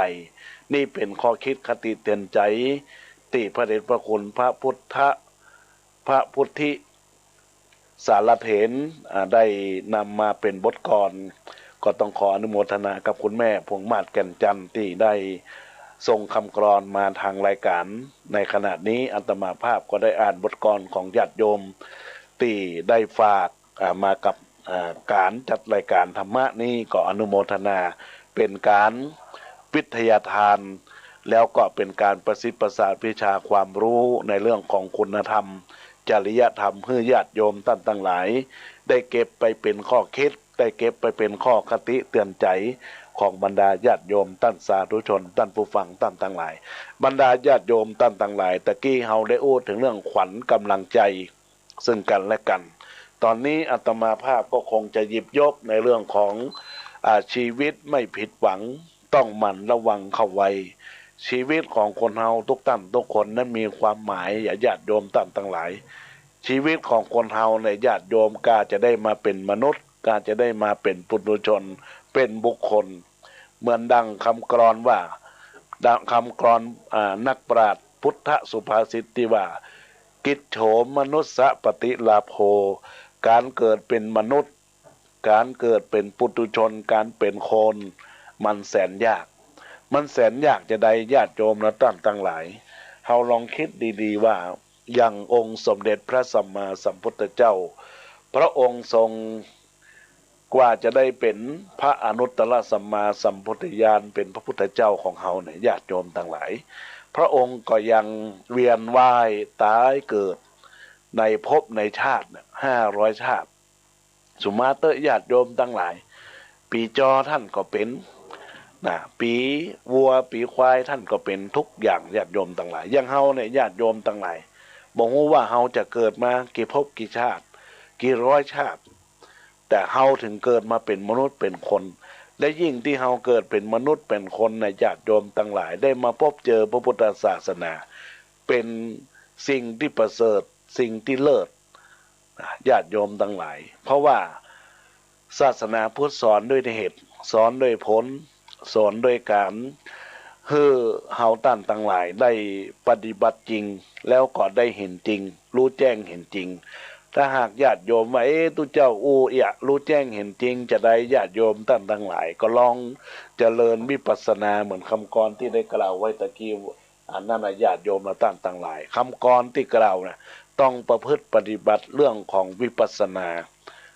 นี่เป็นข้อคิดคติเตือนใจติพระเดชพระคุณพระพุทธิสารเถรได้นำมาเป็นบทกลอนก็ต้องขออนุโมทนากับคุณแม่พวงมาศแก่นจันทร์ที่ได้ส่งคำกลอนมาทางรายการในขณะนี้อาตมาภาพก็ได้อ่านบทกลอนของญาติโยมที่ได้ฝากมากับการจัดรายการธรรมะนี้ก็อนุโมทนาเป็นการวิทยาทานแล้วก็เป็นการประสิทธิ์ประสาทวิชาความรู้ในเรื่องของคุณธรรมจริยธรรมให้ญาติโยมท่านทั้งหลายได้เก็บไปเป็นข้อคิดได้เก็บไปเป็นข้อคติเตือนใจของบรรดาญาติโยมท่านสาธุชนท่านผู้ฟังท่านทั้งหลายบรรดาญาติโยมท่านทั้งหลายตะกี้เฮาได้พูดถึงเรื่องขวัญกำลังใจซึ่งกันและกันตอนนี้อาตมาภาพก็คงจะหยิบยกในเรื่องของชีวิตไม่ผิดหวังต้องหมั่นระวังเข้าไว้ชีวิตของคนเฮาทุกท่านทุกคนนั้นมีความหมายญาติโยมท่านทั้งหลายชีวิตของคนเฮาในญาติโยมกาจะได้มาเป็นมนุษย์กาจะได้มาเป็นปุถุชนเป็นบุคคลเหมือนดังคำกลอนว่าดังคำกลอนนักปราชญ์พุทธสุภาษิตที่ว่ากิจโฉมมนุสสปฏิลาโภการเกิดเป็นมนุษย์การเกิดเป็นปุถุชนการเป็นคนมันแสนยากมันแสนยากจะได้ญาติโยมและท่านทั้งหลายเฮาลองคิดดีๆว่าอย่างองค์สมเด็จพระสัมมาสัมพุทธเจ้าพระองค์ทรงกว่าจะได้เป็นพระอนุตตรสัมมาสัมพุทธญาณเป็นพระพุทธเจ้าของเฮาเนี่ยญาติโยมทั้งหลายพระองค์ก็ยังเวียนว่ายตายเกิดในภพในชาติ500 ชาติสุมาเตอร์ญาติโยมทั้งหลายปีจอท่านก็เป็นปีวัวปีควายท่านก็เป็นทุกอย่างญาติโยมทั้งหลายอย่างเฮาเนี่ยญาติโยมทั้งหลายบอกว่าเฮาจะเกิดมากี่ภพกี่ชาติกี่ร้อยชาติแต่เฮาถึงเกิดมาเป็นมนุษย์เป็นคนและยิ่งที่เฮาเกิดเป็นมนุษย์เป็นคนในญาติโยมทั้งหลายได้มาพบเจอพระพุทธศาสนาเป็นสิ่งที่ประเสริฐสิ่งที่เลิศญาติโยมทั้งหลายเพราะว่าศาสนาพุทธสอนด้วยเหตุสอนด้วยผลสอนด้วยการให้เฮาท่านทั้งหลายได้ปฏิบัติจริงแล้วก็ได้เห็นจริงรู้แจ้งเห็นจริงถ้าหากญาติโยมว่าตุเจ้ารู้แจ้งเห็นจริงจะได้ญาติโยมท่านทั้งหลายก็ลองเจริญวิปัสสนาเหมือนคำกรที่ได้กล่าวไว้ตะกี้นั่นน่ะญาติโยมและท่านทั้งหลายคำกรที่กล่าวนะต้องประพฤติปฏิบัติเรื่องของวิปัสสนา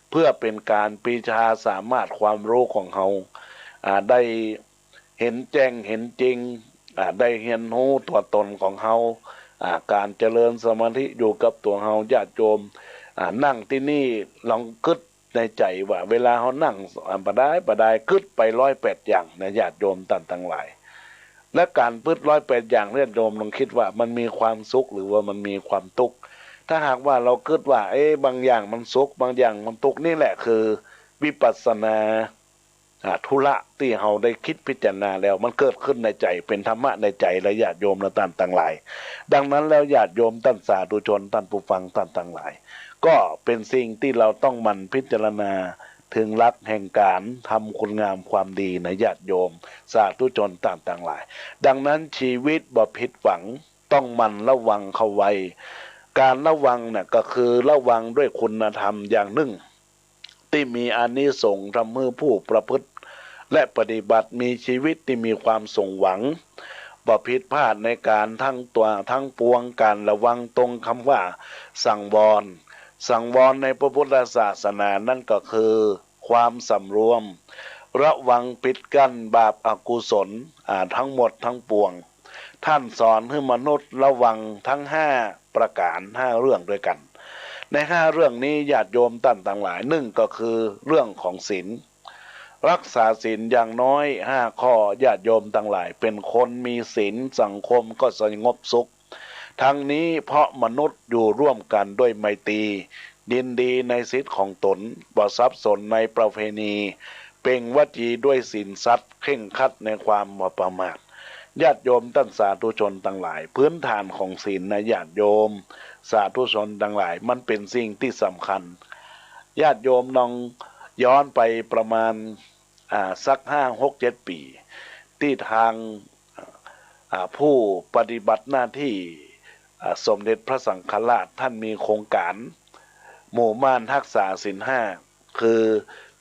เพื่อเป็นการปีชาสามารถความรู้ของเฮาได้เห็นแจ้งเห็นจริงได้เห็นรู้ตัวตนของเฮาการเจริญสมาธิอยู่กับตัวเฮาญาติโยมนั่งที่นี่ลองคิดในใจว่าเวลาเฮานั่งประได้คิดไป108อย่างนะญาติโยมท่านทั้งหลายและการคิด108อย่างญาติโยมลองคิดว่ามันมีความสุขหรือว่ามันมีความทุกข์ถ้าหากว่าเราคิดว่าบางอย่างมันสุขบางอย่างมันทุกข์นี่แหละคือวิปัสสนาธุระที่เฮาได้คิดพิจารณาแล้วมันเกิดขึ้นในใจเป็นธรรมะในใจและญาติโยมและท่านทั้งหลายดังนั้นแล้วญาติโยมท่านสาธุชนท่านผู้ฟังท่านทั้งหลายก็เป็นสิ่งที่เราต้องมันพิจารณาถึงหลักแห่งการทำคุณงามความดีในญาติโยมสาธุชนท่านทั้งหลายดังนั้นชีวิตบ่ผิดหวังต้องมันระวังเข้าไว้การระวังน่ะก็คือระวังด้วยคุณธรรมอย่างหนึ่งที่มีอานิสงส์ทำให้ผู้ประพฤติและปฏิบัติมีชีวิตที่มีความสมหวังบ่ผิดพลาดในการทั้งตัวทั้งปวงการระวังตรงคำว่าสังวรในพระพุทธศาสนานั่นก็คือความสำรวมระวังปิดกั้นบาปอกุศลทั้งหมดทั้งปวงท่านสอนให้มนุษย์ระวังทั้ง5ป ประการ5เรื่องด้วยกันใน5เรื่องนี้ญาติโยมท่านทั้งหลายหนึ่งก็คือเรื่องของศีลรักษาศีลอย่างน้อย5ข้อญาติโยมทั้งหลายเป็นคนมีศีลสังคมก็สงบสุขทั้งนี้เพราะมนุษย์อยู่ร่วมกันด้วยไมตรียินดีในสิทธิของตนบ่สับสนในประเพณีเป่งวจีด้วยศีลสัตย์เคร่งครัดในความบ่ประมาทญาติโยมท่านสาธุชนทั้งหลายพื้นฐานของศีลนะญาติโยมสาธุชนทั้งหลายมันเป็นสิ่งที่สำคัญญาติโยมลองย้อนไปประมาณสัก5-6-7 ปีที่ทางผู้ปฏิบัติหน้าที่สมเด็จพระสังฆราชท่านมีโครงการหมู่ม่านรักษาศีล5คือ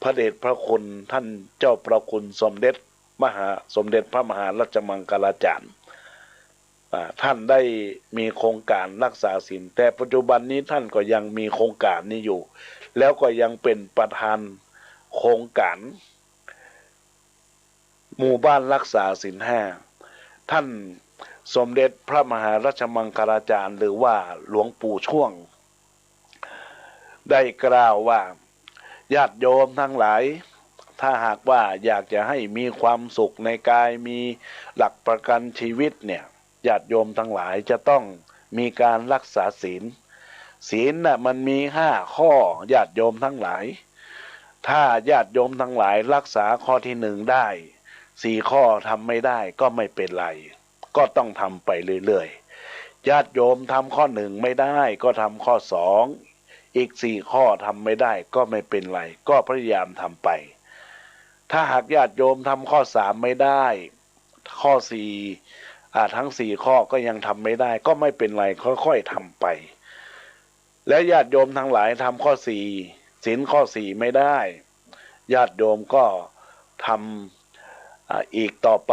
พระเดชพระคุณท่านเจ้าประคุณสมเด็จพระมหาราชมังคลาจารย์ท่านได้มีโครงการรักษาศีลแต่ปัจจุบันนี้ท่านก็ยังมีโครงการนี้อยู่แล้วก็ยังเป็นประธานโครงการหมู่บ้านรักษาศีล5ท่านสมเด็จพระมหาราชมังคลาจารย์หรือว่าหลวงปู่ช่วงได้กล่าวว่าญาติโยมทั้งหลายถ้าหากว่าอยากจะให้มีความสุขในกายมีหลักประกันชีวิตเนี่ยญาติโยมทั้งหลายจะต้องมีการรักษาศีลศีลน่ะมันมี5ข้อญาติโยมทั้งหลายถ้าญาติโยมทั้งหลายรักษาข้อที่1ได้4ข้อทำไม่ได้ก็ไม่เป็นไรก็ต้องทำไปเรื่อยๆญาติโยมทำข้อ1ไม่ได้ก็ทำข้อ2อีก4ข้อทำไม่ได้ก็ไม่เป็นไรก็พยายามทำไปถ้าหากญาติโยมทำข้อ3ไม่ได้ข้อ4ทั้ง4ข้อก็ยังทำไม่ได้ก็ไม่เป็นไรค่อยๆทำไปและญาติโยมทั้งหลายทำข้อ4ศีลข้อ4ไม่ได้ญาติโยมก็ทำอีกต่อไป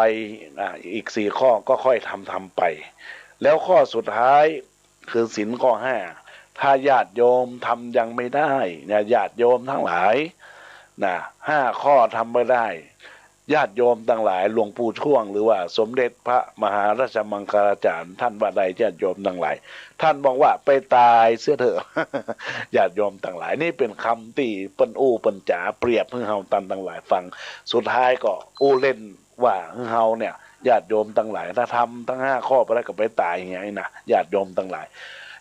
อีก4ข้อก็ค่อยทำไปแล้วข้อสุดท้ายคือศีลข้อ5ถ้าญาติโยมทำยังไม่ได้ญาติโยมทั้งหลาย5ข้อทำไม่ได้ญาติโยมทั้งหลายหลวงปู่ช่วงหรือว่าสมเด็จพระมหาราชมังคลาจารย์ท่านว่าใดญาติโยมทั้งหลายท่านบอกว่าไปตายเสื้อเถอะ ญาติโยมทั้งหลายนี่เป็นคำที่เปิ้นอู้เปิ้นจ๋าเปรียบให้เฮาตันทั้งหลายฟังสุดท้ายก็อู้เล่นว่าเฮาเนี่ยญาติโยมทั้งหลายถ้าทำทั้ง5ข้อไปแล้วก็ไปตายอย่างนี้นะญาติโยมทั้งหลาย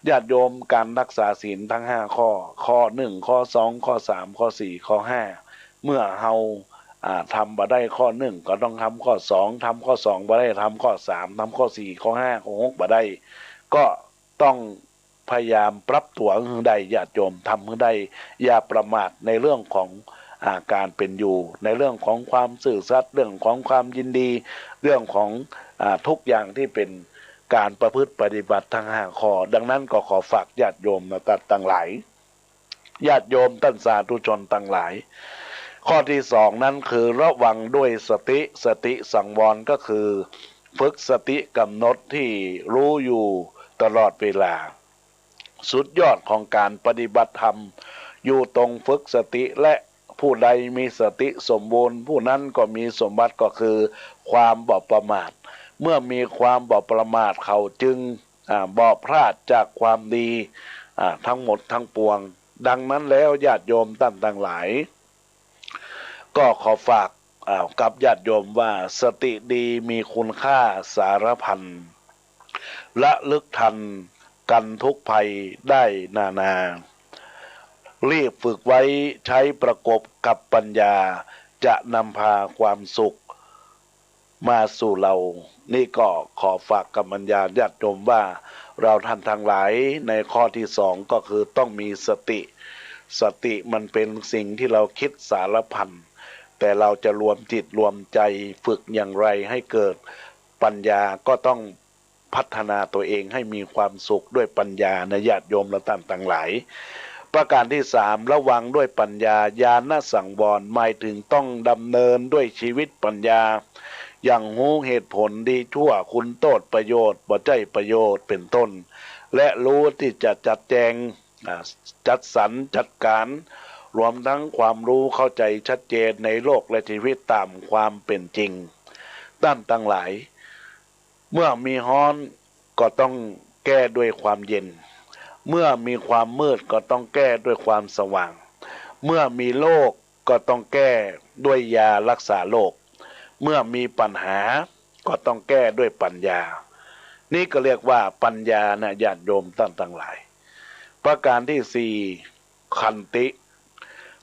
ญาติโยมการรักษาศีลทั้ง5ข้อข้อ1ข้อ2ข้อ3ข้อ4ข้อ5เมื่อเฮาทำมาได้ข้อ1ก็ต้องทำข้อ2ทำข้อ2มาได้ทำข้อ3ทำข้อ4ข้อ5ข้อ6มาได้ก็ต้องพยายามปรับตัวให้ได้ญาติโยมทำให้ได้อย่าประมาทในเรื่องของการเป็นอยู่ในเรื่องของความซื่อสัตย์เรื่องของความยินดีเรื่องของทุกอย่างที่เป็นการประพฤติปฏิบัติทั้ง5ข้อดังนั้นก็ขอฝากญาติโยมทั้งหลายญาติโยมท่านสาธุชนทั้งหลายข้อที่2นั้นคือระวังด้วยสติสังวรก็คือฝึกสติกำหนดที่รู้อยู่ตลอดเวลาสุดยอดของการปฏิบัติธรรมอยู่ตรงฝึกสติและผู้ใดมีสติสมบูรณ์ผู้นั้นก็มีสมบัติก็คือความบ่ประมาทเมื่อมีความบ่ประมาทเขาจึงบ่พลาดจากความดีทั้งหมดทั้งปวงดังนั้นแล้วญาติโยมท่านทั้งหลายก็ขอฝากกับญาติโยมว่าสติดีมีคุณค่าสารพันละลึกทันกันทุกภัยได้นารีบฝึกไว้ใช้ประกบกับปัญญาจะนำพาความสุขมาสู่เรานี่ก็ขอฝากกับบรรดาญาติโยมว่าเราท่านทั้งหลายในข้อที่2ก็คือต้องมีสติมันเป็นสิ่งที่เราคิดสารพันแต่เราจะรวมจิตรวมใจฝึกอย่างไรให้เกิดปัญญาก็ต้องพัฒนาตัวเองให้มีความสุขด้วยปัญญาในญาติโยมและท่านทั้งหลายประการที่3ระวังด้วยปัญญาญาณสังวรหมายถึงต้องดำเนินด้วยชีวิตปัญญาอย่างรู้เหตุผลดีชั่วคุณโทษประโยชน์บ่ใช่ประโยชน์เป็นต้นและรู้ที่จะจัดแจงจัดสรรจัดการรวมทั้งความรู้เข้าใจชัดเจนในโลกและชีวิตตามความเป็นจริงท่านทั้งหลายเมื่อมีฮ้อนก็ต้องแก้ด้วยความเย็น เมื่อมีความมืดก็ต้องแก้ด้วยความสว่าง เมื่อมีโรคก็ต้องแก้ด้วยยารักษาโรคเมื่อมีปัญหาก็ต้องแก้ด้วยปัญญานี่ก็เรียกว่าปัญญานะญาติโยมท่านทั้งหลายประการที่สี่ขันติ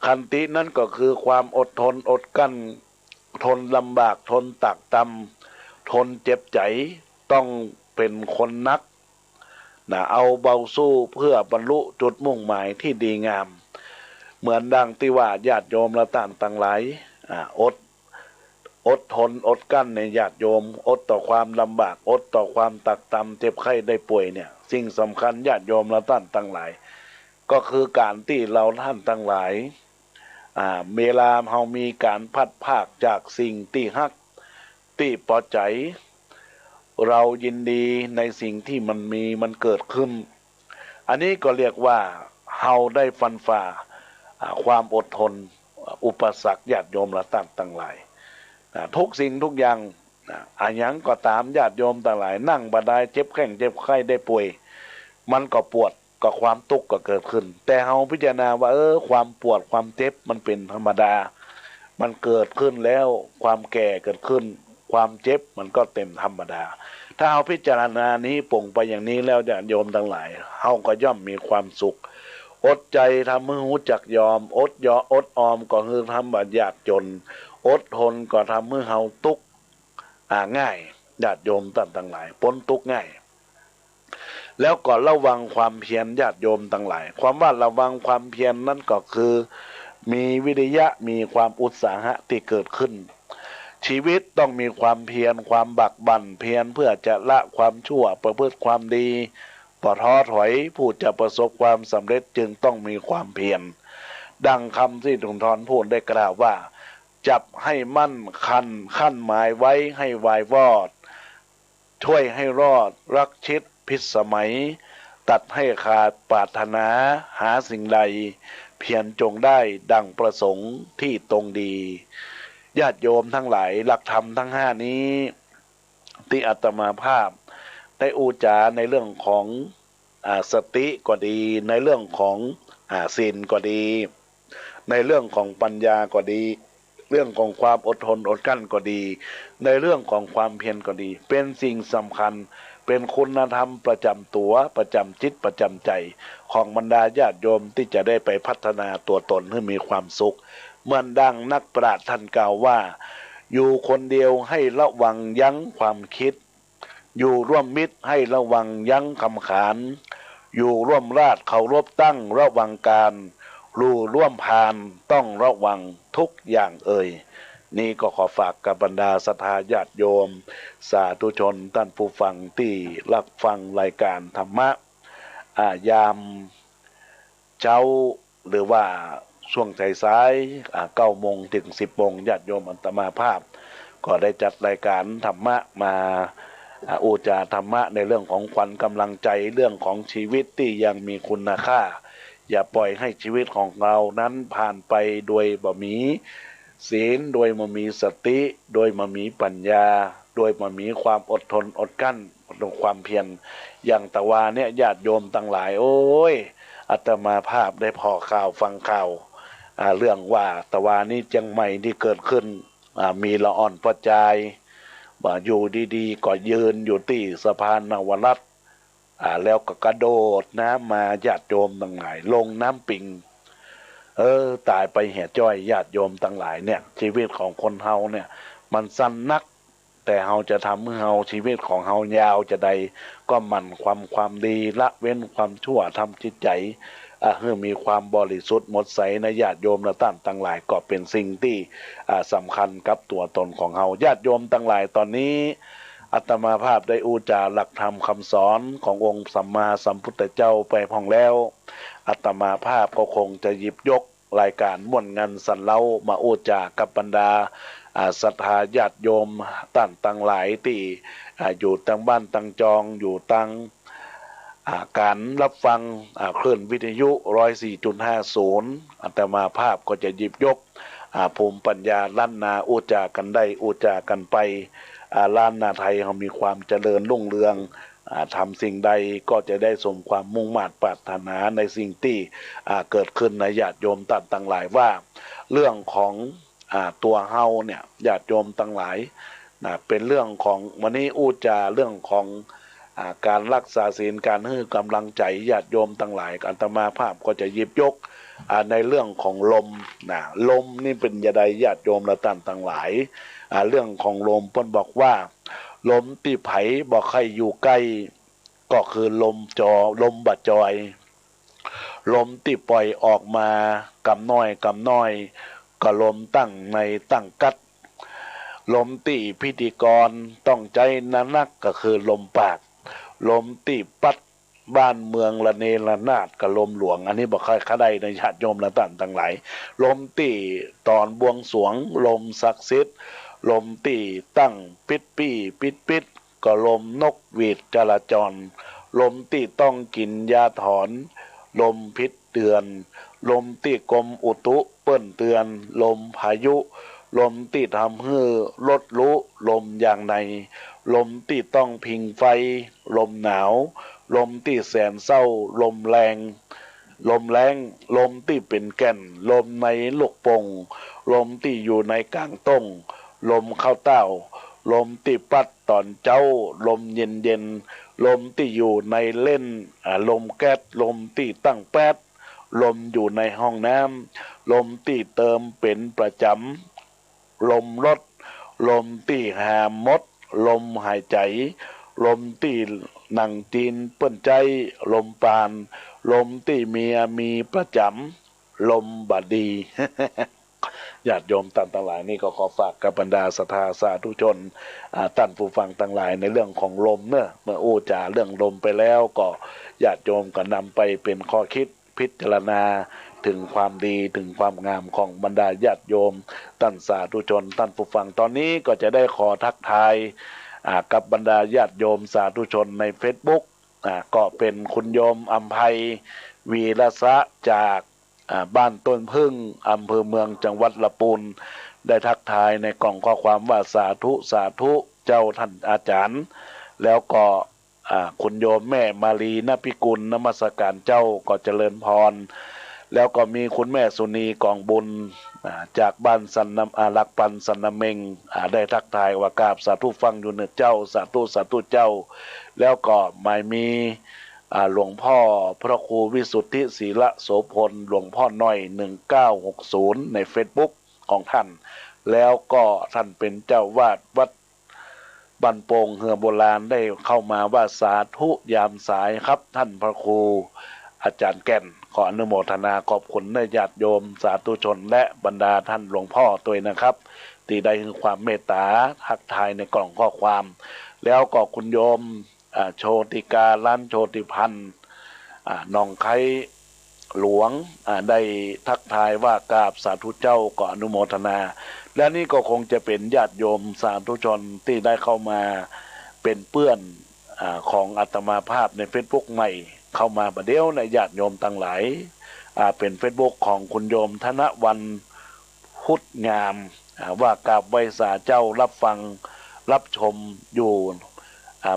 ขันตินั่นก็คือความอดทนอดกั้นทนลำบากทนตักตำทนเจ็บใจต้องเป็นคนนักเอาเบาสู้เพื่อบรรลุจุดมุ่งหมายที่ดีงามเหมือนดังที่ว่าญาติโยมละต่างต่างหลายอดทนอดกั้นในญาติโยมอดต่อความลำบากอดต่อความตักตำเจ็บไข้ได้ป่วยเนี่ยสิ่งสำคัญญาติโยมละต่างต่างหลายก็คือการที่เราท่านทั้งหลายเวลาเรามีการพัดภาคจากสิ่งที่ฮักที่พอใจเรายินดีในสิ่งที่มันเกิดขึ้นอันนี้ก็เรียกว่าเราได้ฟันฝ่าความอดทนอุปสรรคญาติโยมละต่างต่างหลายทุกสิ่งทุกอย่างอันยังก็ตามญาติโยมต่างหลายนั่งบ่ได้เจ็บแข้งเจ็บไข้ได้ป่วยมันก็ปวดก็ความทุกข์ก็เกิดขึ้นแต่เฮาพิจารณาว่าความปวดความเจ็บมันเป็นธรรมดามันเกิดขึ้นแล้วความแก่เกิดขึ้นความเจ็บมันก็เต็มธรรมดาถ้าเฮาพิจารณานี้ปลงไปอย่างนี้แล้วญาติโยมทั้งหลายเฮาก็ย่อมมีความสุขอดใจทำให้รู้จักยอมอดออมก็คือทำบัดยากจนอดทนก็ทำให้เฮาทุกข์ง่ายญาติโยมต่างหลายพ้นทุกข์ง่ายแล้วก็ระวังความเพียรญาติโยมทั้งหลายความว่าระวังความเพียรนั่นก็คือมีวิริยะมีความอุตสาหะที่เกิดขึ้นชีวิตต้องมีความเพียรความบักบั่นเพียรเพื่อจะละความชั่วประพฤติความดีปท้อถอยผู้จะประสบความสำเร็จจึงต้องมีความเพียรดังคำที่สุนทรพูดได้กล่าวว่าจับให้มั่นขั้นหมายไว้ให้วายวอดช่วยให้รอดรักชิดพิสมัยตัดให้ขาดปรารถนาหาสิ่งใดเพียรจงได้ดังประสงค์ที่ตรงดีญาติโยมทั้งหลายหลักธรรมทั้งห้านี้ที่อาตมาภาพได้อุจาในเรื่องของสติก็ดีในเรื่องของศีลก็ดีในเรื่องของปัญญาก็ดีเรื่องของความอดทนอดกั้นก็ดีในเรื่องของความเพียรก็ดีเป็นสิ่งสำคัญเป็นคุณธรรมประจำตัวประจำจิตประจำใจของบรรดาญาติโยมที่จะได้ไปพัฒนาตัวตนให้มีความสุขเหมือนดังนักปราชญ์ท่านกล่าวว่าอยู่คนเดียวให้ระวังยั้งความคิดอยู่ร่วมมิตรให้ระวังยั้งคำขานอยู่ร่วมราชเคารพตั้งระวังการรู้ร่วมพานต้องระวังทุกอย่างนี่ก็ขอฝากกับบรรดาศรัทธาญาติโยมสาธุชนท่านผู้ฟังที่รับฟังรายการธรรมะยามเช้าหรือว่าช่วงสาย9 โมงถึง 10 โมงญาติโยมอัตมาภาพก็ได้จัดรายการธรรมะมาอุจาธรรมะในเรื่องของขวัญกำลังใจเรื่องของชีวิตที่ยังมีคุณค่าอย่าปล่อยให้ชีวิตของเรานั้นผ่านไปโดยบ่มีศีลโดยบ่มีสติโดยบ่มีปัญญาโดยบ่มีความอดทนอดกั้นความเพียรอย่างตะวาเนี่ยญาติโยมทั้งหลายโอ้ยอาตมาภาพได้พอข่าวฟังข่าวเรื่องว่าตะวานี้เชียงใหม่ที่เกิดขึ้นมีละอ่อนประจายอยู่ดีๆก็ยืนอยู่ที่สะพานนวรัตน์แล้วก็กระโดดน้ำมาญาติโยมทั้งหลายลงน้ำปิงตายไปแห่จ้อยญาติโยมทั้งหลายเนี่ยชีวิตของคนเฮาเนี่ยมันสั้นนักแต่เฮาจะทำให้เฮาชีวิตของเฮายาวจะใดก็หมั่นความดีละเว้นความชั่วทำจิตใจให้มีความบริสุทธิ์หมดใสในญาติโยมและท่านทั้งหลายก็เป็นสิ่งที่สำคัญกับตัวตนของเฮาญาติโยมทั้งหลายตอนนี้อาตมาภาพได้อุจาหลักธรรมคำสอนขององค์สัมมาสัมพุทธเจ้าไปพองแล้วอาตมาภาพก็คงจะหยิบยกรายการม่วนงานสันเล่ามาอุจากับบรรดาศรัทธาญาติโยมท่านทั้งหลายที่อยู่ตั้งบ้านตั้งจองอยู่ตั้งการรับฟังคลื่นวิทยุ 104.50 อาตมาภาพก็จะหยิบยกภูมิปัญญาล้านนาอุจากันได้อุจากันไปล้านนาไทยเขามีความเจริญรุ่งเรือง ทำสิ่งใดก็จะได้สมความมุ่งมั่นปรารถนาในสิ่งที่เกิดขึ้นในญาติโยมต่างหลายว่าเรื่องของตัวเฮาเนี่ยญาติโยมต่างหลายเป็นเรื่องของวันนี้อู้จาเรื่องของการรักษาศีลการให้กำลังใจญาติโยมต่างหลายอาตมาภาพก็จะหยิบยกในเรื่องของลมลมนี่เป็นยาใดญาติโยมละท่านต่างหลายเรื่องของลมเพิ่นบอกว่าลมที่ไผบอกใครอยู่ใกล้ก็คือลมบะจอยลมที่ปล่อยออกมากำน้อยก็ลมตั้งในตั้งกัดลมตีพิธีกรต้องใจนักก็คือลมปากลมตีปัดบ้านเมืองละเนระนาดกับลมหลวงอันนี้บอกใครขได้ในญาติโยมละท่านทั้งหลายลมตีตอนบวงสรวงลมศักดิ์สิทธิ์ลมตีตั้งปิดก็ลมนกหวีดจราจรลมตีต้องกินยาถอนลมพิษเตือนลมตีกรมอุตุเปิ้นเตือนลมพายุลมที่ทำให้ลดรู้ลมอย่างในลมที่ต้องพิงไฟลมหนาวลมที่แสนเศร้าลมแรงลมที่เป็นแก่นลมในลูกโป่งลมที่อยู่ในกลางต้งลมเข้าเต้าลมที่ปัดตอนเจ้าลมเย็นลมที่อยู่ในเล่นลมแก๊สลมที่ตั้งแป๊ดลมอยู่ในห้องน้ำลมที่เติมเป็นประจำลมรถลมที่หามมดลมหายใจลมที่หนังจีนเปิ้นใจลมปานลมที่เมียมีประจำลมบดี ญาติโยมท่านทั้งหลายนี่ก็ขอฝากกับบรรดาศรัทธาสาธุชนท่านผู้ฟังทั้งหลายในเรื่องของลมเมื่ออู้จาเรื่องลมไปแล้วก็ญาติโยมก็นำไปเป็นข้อคิดพิจารณาถึงความดีถึงความงามของบรรดาญาติโยมท่านสาธุชนท่านผู้ฟังตอนนี้ก็จะได้ขอทักทายกับบรรดาญาติโยมสาธุชนใน Facebook ก็เป็นคุณโยมอัมไพวีรสะจากบ้านต้นพึ่งอำเภอเมืองจังหวัดลำพูนได้ทักทายในกล่องข้อความว่าสาธุเจ้าท่านอาจารย์แล้วก็คุณโยมแม่มาลีนภิกุลนมัสการเจ้าก็เจริญพรแล้วก็มีคุณแม่สุนีกองบุญจากบ้านสันนำลักปันสันนเมงได้ทักทายว่ากราบสาธุฟังอยู่เนื้อเจ้าสาธุเจ้าแล้วก็ไม่มีหลวงพ่อพระครูวิสุทธิศีละโสพลหลวงพ่อน้อย1960ใน Facebook ของท่านแล้วก็ท่านเป็นเจ้าวาดวัดบันโป่งเฮือโบราณได้เข้ามาว่าสาธุยามสายครับท่านพระครูอาจารย์แก่นขออนุโมทนาขอบคุณญาติโยมสาธุชนและบรรดาท่านหลวงพ่อตัวนะครับที่ได้คือความเมตตาทักทายในกล่องข้อความแล้วก็คุณโยมโชติกาล้านโชติพันธ์น้องไข่หลวงได้ทักทายว่ากราบสาธุเจ้าก็อนุโมทนาและนี่ก็คงจะเป็นญาติโยมสาธุชนที่ได้เข้ามาเป็นเพื่อนของอาตมาภาพใน Facebook ใหม่เข้ามาประเดี๋ยวในญาติโยมทั้งหลายเป็น Facebook ของคุณโยมธนวันพุทธงามว่ากราบไหว้สาเจ้ารับฟังรับชมอยู่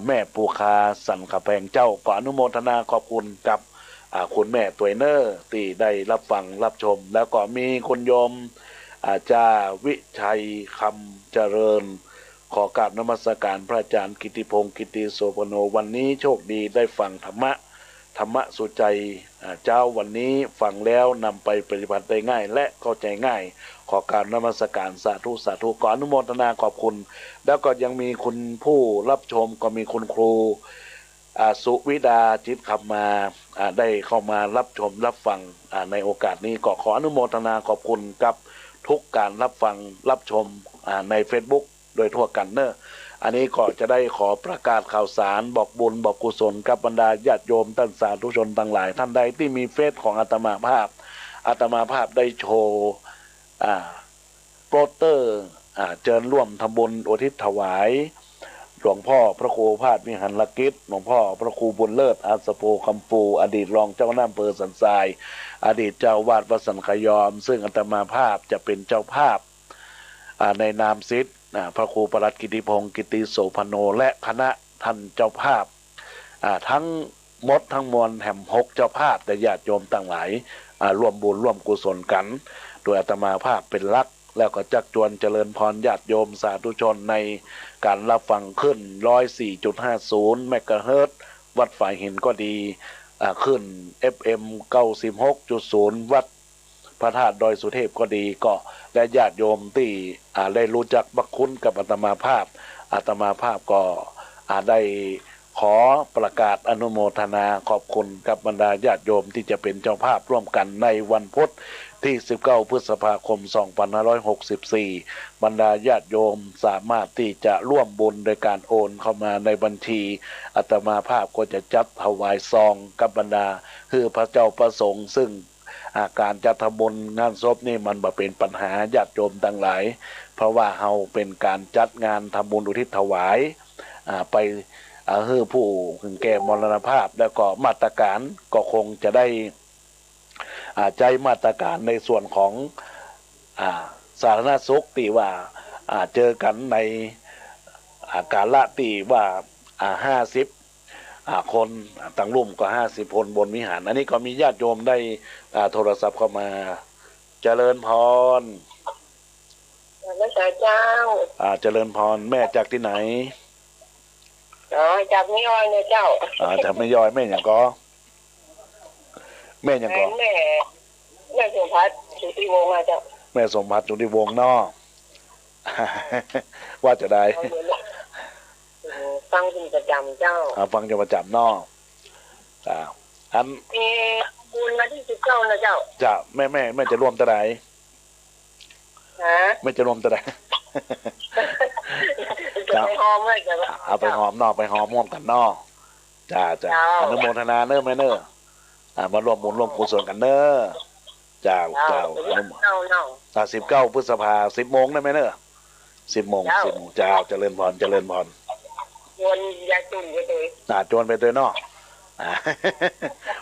แม่ปูคาสันขะแพงเจ้าก็อนุโมทนาขอบคุณกับคุณแม่ตัวเนอร์ที่ได้รับฟังรับชมแล้วก็มีคุณโยมจาวิชัยคำเจริญขอกราบนมัสการพระอาจารย์กิติพงศ์กิติโสพโนวันนี้โชคดีได้ฟังธรรมะสุใจเจ้าวันนี้ฟังแล้วนำไปปฏิบัติได้ง่ายและเข้าใจง่ายขอกราบนมัสการสาธุขออนุโมทนาขอบคุณแล้วก็ยังมีคุณผู้รับชมก็มีคุณครูสุวิดาจิตคำมาได้เข้ามารับชมรับฟังในโอกาสนี้ก็ขออนุโมทนาขอบคุณกับทุกการรับฟังรับชมใน Facebook โดยทั่วกันอันนี้ก็จะได้ขอประกาศข่าวสารบอกบุญบอกกุศลกับบรรดาญาติโยมท่านสาธุชนทั้งหลายท่านใดที่มีเฟซของอาตมาภาพได้โชว์โปสเตอร์เชิญร่วมทำบุญอุทิศถวายหลวงพ่อพระครูพาสวิหารกิจหลวงพ่อพระครูบุญเลิศอาสโพคำปูอดีตรองเจ้าหน้าอำเภอสันทรายอดีตเจ้าวาดวัดสันขยอมซึ่งอาตมาภาพจะเป็นเจ้าภาพในนามศิษย์พระครูประหลัดกิติพงศ์กิติโสพโนและคณะท่านเจ้าภาพ ทั้งหมดทั้งมวลแห่มหกเจ้าภาพแต่ญาติโยมต่างหลายร่วมบุญร่วมกุศลกันโดยอาตมาภาพเป็นหลักแล้วก็จักจวนเจริญพรญาติโยมสาธุชนในการรับฟังขึ้น 104.50 เมกะเฮิรตซ์วัดฝ่ายหินก็ดีขึ้น FM 96.0 วัดพระธาตุดอยสุเทพก็ดีก็และญาติโยมที่ได้รู้จักบักคุ้นกับอาตมาภาพก็ได้ขอประกาศอนุโมทนาขอบคุณกับบรรดาญาติโยมที่จะเป็นเจ้าภาพร่วมกันในวันพุธที่19พฤษภาคม2564บรรดาญาติโยมสามารถที่จะร่วมบุญโดยการโอนเข้ามาในบัญชีอาตมาภาพก็จะจัดถวายซองกับบรรดาคือพระเจ้าประสงค์ซึ่งการจัดทำบุญงานศพนี่มันบ่เป็นปัญหาญาติโยมทั้งหลายเพราะว่าเฮาเป็นการจัดงานทำบุญอุทิศถวายไปให้ผู้ถึงแก่มรณภาพแล้วก็มาตรการก็คงจะได้ใจมาตรการในส่วนของสาธารณสุขที่ว่าเจอกันในการละตีว่า50คนต่างรุ่มก็50คนบนวิหารอันนี้ก็มีญาติโยมได้โทรศัพท์เข้ามาเจริญพรพระเจ้าเจริญพรแม่จากที่ไหนจากไม่ย่อยเนี่ยเจ้าจากไม่ย่อยแม่อย่างก็แม่สมพัฒน์สุติวงศ์เจ้าแม่สมพัฒน์สุติวงศ์นอว่าจะได้ฟังเป็นประจำเจ้าฟังจะประจำนออันบุญมาที่19นะเจ้าจะแม่จะรวมตะไหนไม่จะรวมตะไหนไปหอมเลยจ้ะเอาไปหอมนอกไปหอมร่วมกันนอกจ้าอนุโมทนาเนอะแม่เนอะมารวมบุญร่วมกุศลกันเนอะจ้า19พฤษภาคม 10 โมงได้ไหมเนอะ10 โมงจ้าเจริญพรจวนยาจุ่นไปเลยจวนไปเลยเนาะ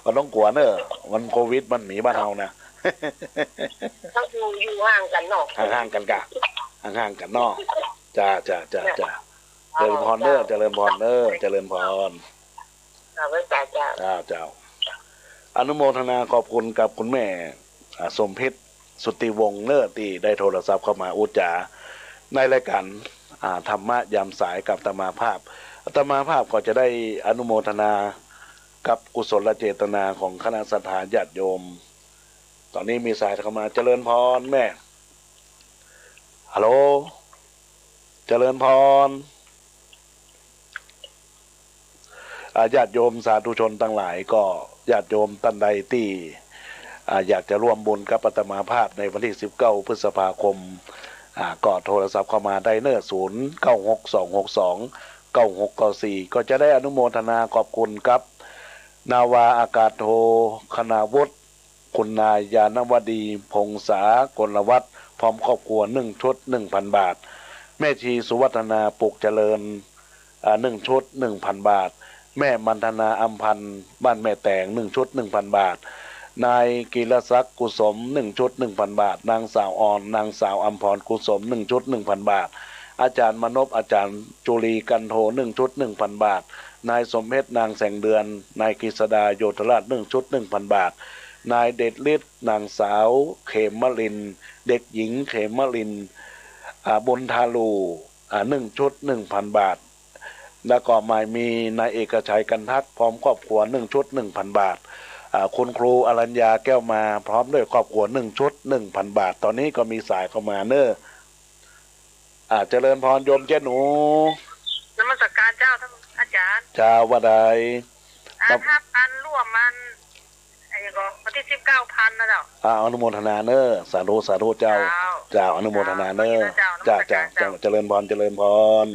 มันต้องกลัวเนอะมันโควิดมันหนีบ้านเฮานะต้องอยู่ห่างกันเนาะห่างกันกะห่างกันเนาะจ้าเจริญพรเนอะเจริญพรเนอะเจริญพรจ้าอนุโมทนาขอบคุณกับคุณแม่สมพิษสุติวงศ์เนอะที่ได้โทรศัพท์เข้ามาอุจจาในรายการธรรมะยามสายกับอาตมาภาพก็จะได้อนุโมทนากับกุศลเจตนาของคณะสัตยาญาติโยมตอนนี้มีสายเข้ามาเจริญพรแม่ฮัลโหลเจริญพรญาติโยมสาธุชนทั้งหลายก็ญาติโยมท่านใดที่อยากจะร่วมบุญกับอาตมาภาพในวันที่19พฤษภาคมก็โทรศัพท์เข้ามาได้เนอะ0962629694ก็จะได้อนุโมทนาขอบคุณกับนาวาอากาศโทคณาวุฒิคุณนายยานวดีพงษากลวัฒน์พร้อมครอบครัว1 ชุด 1,000 บาทแม่ชีสุวัฒนาปุกเจริญ1 ชุด 1,000 บาทแม่มันธนาอัมพันธ์บ้านแม่แตง1 ชุด 1,000 บาทนายกิรศักดิ์กุสม1 ชุด 1,000 บาทนางสาวอ่อนนางสาวอัมพรกุสม1 ชุด 1,000 บาทอาจารย์มนพอาจารย์จุลีกันโท1 ชุด 1,000 บาทนายสมเพชรนางแสงเดือนนายกฤษดาโยธราช1 ชุด 1,000 บาทนายเดชฤทธิ์นางสาวเขมลินเด็กหญิงเขมลินบุญทาลู1 ชุด 1,000 บาทแล้วก็หมายมีนายเอกชัยกันทักพร้อมครอบครัว1 ชุด 1,000 บาทคุณครูอรัญญาแก้วมาพร้อมด้วยครอบครัว1 ชุด 1,000 บาทตอนนี้ก็มีสายเข้ามาเนอะเจริญพรโยมเจ้าหนูนมัสการเจ้าท่านอาจารย์เจ้าว่าใดถ้าอันร่วมมันก็วันที่19,000นะเจ้าอนุโมทนาเนอะสาธุเจ้าอนุโมทนาเนอะจ้าเจริญพร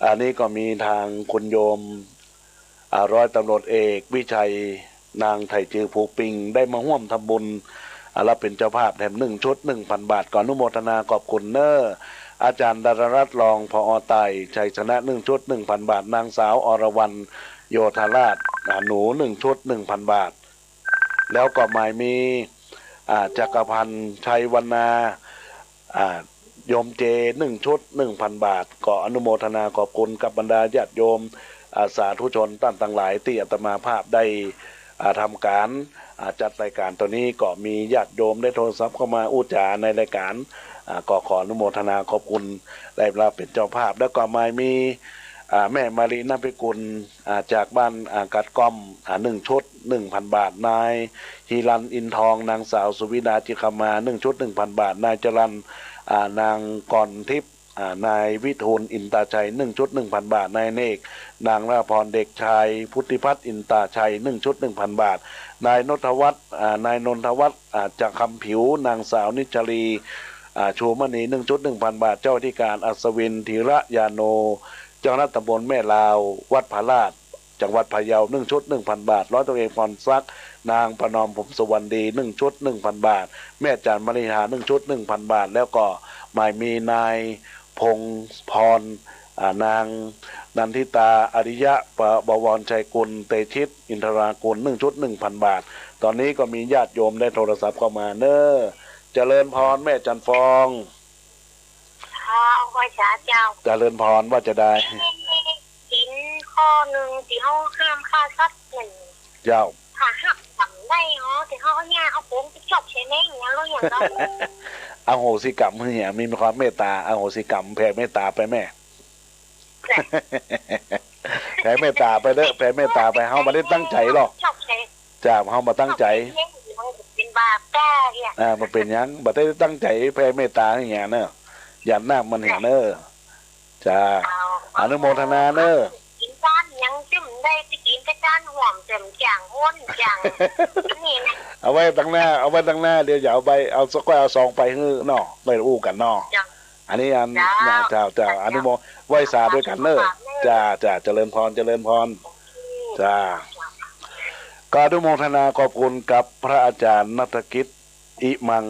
อันนี้ก็มีทางคุณโยมร้อยตำรวจเอกวิชัยนางไถจือผูกปิงได้มาร่วมทำบุญรับเป็นเจ้าภาพแถม1 ชุด 1,000 บาทก่อนอนุโมทนาขอบคุณเนอะอาจารย์ดารรัตน์รองผอ.ไต่ชัยชนะ1 ชุด 1,000 บาทนางสาวอรวรรณโยธาราชหนู1 ชุด 1,000 บาทแล้วก็หมายมีจักรพันธ์ชัยวรรณาโยมเจ1 ชุด 1,000 บาทก็อนุโมทนาขอบคุณกับบรรดาญาติโยม สาธุชนท่านทั้งหลายที่อาตมาภาพได้ทำการจัดรายการตัวนี้ก็มีญาติโยมได้โทรศัพท์เข้ามาอู้จาในรายการก็ขออนุโมทนาขอบคุณได้รับเป็นเจ้าภาพแล้วก็มามีแม่มารีนภิกุลจากบ้านกัดก้อม1 ชุด 1,000 บาทนายฮีรันอินทองนางสาวสุวิดาจิคมา1 ชุด 1,000 บาทนายจรัญนางกรทิพย์นายวิทูลอินตาชัย1 ชุด 1,000 บาทนายเนกนางราพรเด็กชายพุทธิพัฒน์อินตาชัย1 ชุด 1,000 บาทนายนนทวัฒน์นายนนทวัฒน์จากคำผิวนางสาวนิชลีชูมณี1 ชุด 1,000 บาทเจ้าที่การอัศวินธีระยาโนเจ้าหน้าตำบลแม่ลาววัดผาลาดจังหวัดพะเยา1 ชุด 1,000 บาทร้อยตำรวจเอกพรซักนางประนอมผมสุวรรณดี1 ชุด 1,000 บาทแม่จันมณีหา1 ชุด 1,000 บาทแล้วก็หมายมีนายพงพรนางนันทิตาอริยะบวรชัยกุลเตชิตอินทรากุล1 ชุด 1,000 บาทตอนนี้ก็มีญาติโยมได้โทรศัพท์เข้ามาเน้อเจริญพรแม่จันฟองว่าช้าเจ้าเจริญพรว่าจะได้สินข้อหนึ่งที่เขาห้ามฆ่าสัตว์หนึ่งเจ้าถ้าหักทำได้เหรอที่เขาเนี่ยเอาโป้งไปจบใช้แม่อย่างนี้เราอย่างเราอโหสิกรรมเนี่ยมีความเมตตาอโหสิกรรมแผ่เมตตาไปแม่แผ่เมตตาไปเด้อแผ่เมตตาไปเฮามาได้ตั้งใจหรอกจ้าเฮามาตั้งใจเป็นบาปแก่เนี่ยมันเป็นยังบ่ได้ตั้งใจแผ่เมตตาอย่างเงี้ยเนอะอย่าหน้ามันเห็นเนอะจ้าอนุโมทนาเนอะกินจานยังจิ้มได้จะกินแต่จานหอมเต็มจางห้นจางนี่นะเอาไว้ตั้งหน้าเดี๋ยวอย่าเอาไปเอาสักก้อยเอาซองไปฮื้อเนาะไปอู้กันเนาะอันนี้อันจ้าอนุโมไหว้สาด้วยกันเนอะจ้าเจริญพรจ้าก็อนุโมทนาขอบคุณกับพระอาจารย์ณัฐกิจอิมัง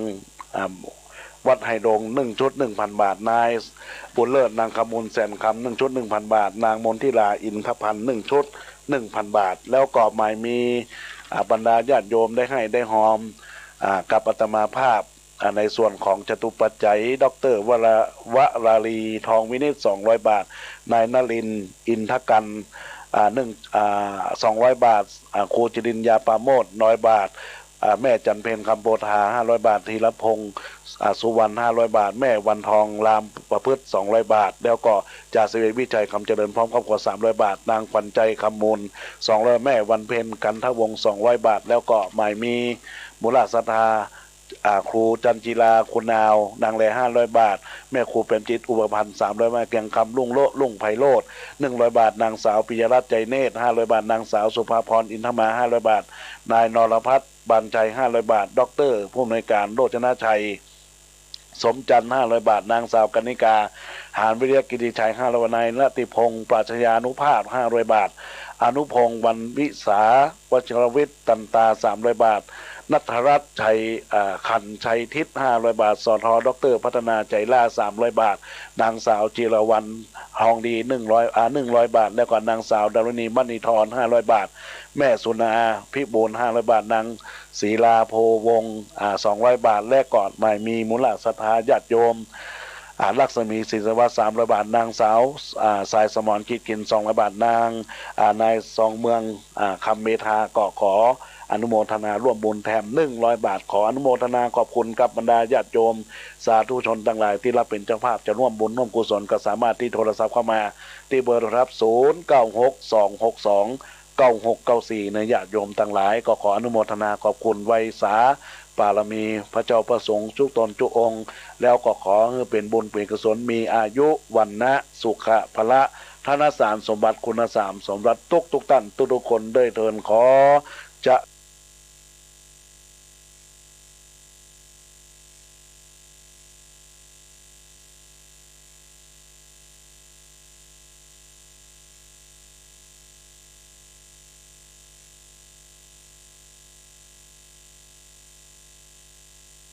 วัดไฮโดง1 ชุด 1,000 บาทนายบุญเลิศนางคำมูลแสนคำ1 ชุด 1,000 บาทนางมนทิลาอินทพันธ์1 ชุด 1,000 บาทแล้วก็หมายมีบรรดาญาติโยมได้ให้ได้หอมกับอาตมาภาพในส่วนของจตุปัจจัยดร.วราลีทองวินิจ200 บาทนายนลินอินทกัน200 บาทครูจริญญาปาโมด100 บาทแม่จันเพนคำโปธา500 บาทธีรพงศ์สุวรรณ500 บาทแม่วันทองรามประพฤติ200 บาทแล้วก็จ่าสิบวิชัยคำเจริญพร้อมครอบครัว300 บาทนางขวัญใจคำมูล200แม่วันเพ็ญกันทวงศ์200 บาทแล้วก็หมายมีมูลศรัทธาครูจันจีลาคุณนาวนางแล500 บาทแม่ครูเป็นจิตอุปพันธ์300 บาทแกงคำลุ่งโลลุ่งไพโรจน์100 บาทนางสาวปิยรัตน์ใจเนตร500 บาทนางสาวสุภาพรอินทมา500 บาทนายนรพัฒน์บานใจ500 บาทดร.ผู้อำนวยการโรจนชัยสมจันทร์500 บาทนางสาวกนิกาหานวิริยกิติชัย500 บาทนายละติพงศ์ปราชญานุภาพ500 บาทอนุพงศ์วันวิสาวชรวิทย์ตันตา300 บาทนัทรัตน์ชัยขันชัยทิศ500 บาทสทดร.พัฒนาใจล่า300 บาทนางสาวจิรวรรณทองดี100 บาทแล้วก็นางสาวดารณีมณีธร500 บาทแม่สุนาพิบูล500 บาทนางศรีลาโพวงศ์200 บาทและก่อนใหม่มีมูลศรัทธาญาติโยมลักษมีศรีสวัสดิ์300 บาทนางสาวสายสมรคิดกิน200 บาทนางนายสองเมืองคำเมธาก็ขออนุโมทนาร่วมบุญแถม100 บาทขออนุโมทนาขอบคุณกับบรรดาญาติโยมสาธุชนทั้งหลายที่รับเป็นเจ้าภาพจะร่วมบุญร่วมกุศลก็สามารถที่โทรศัพท์เข้ามาที่เบอร์โทรศัพท์0962629694ในญาติโยมทั้งหลายก็ขออนุโมทนาขอบคุณไวยสาบารมีพระเจ้าประสงค์ทุกตนทุกองค์แล้วก็ขอให้เป็นบุญเป็นกุศลมีอายุวันนะสุขะพละธนสารสมบัติคุณสามสมบัติทุกท่านทุกคนด้วยเทินขอจะ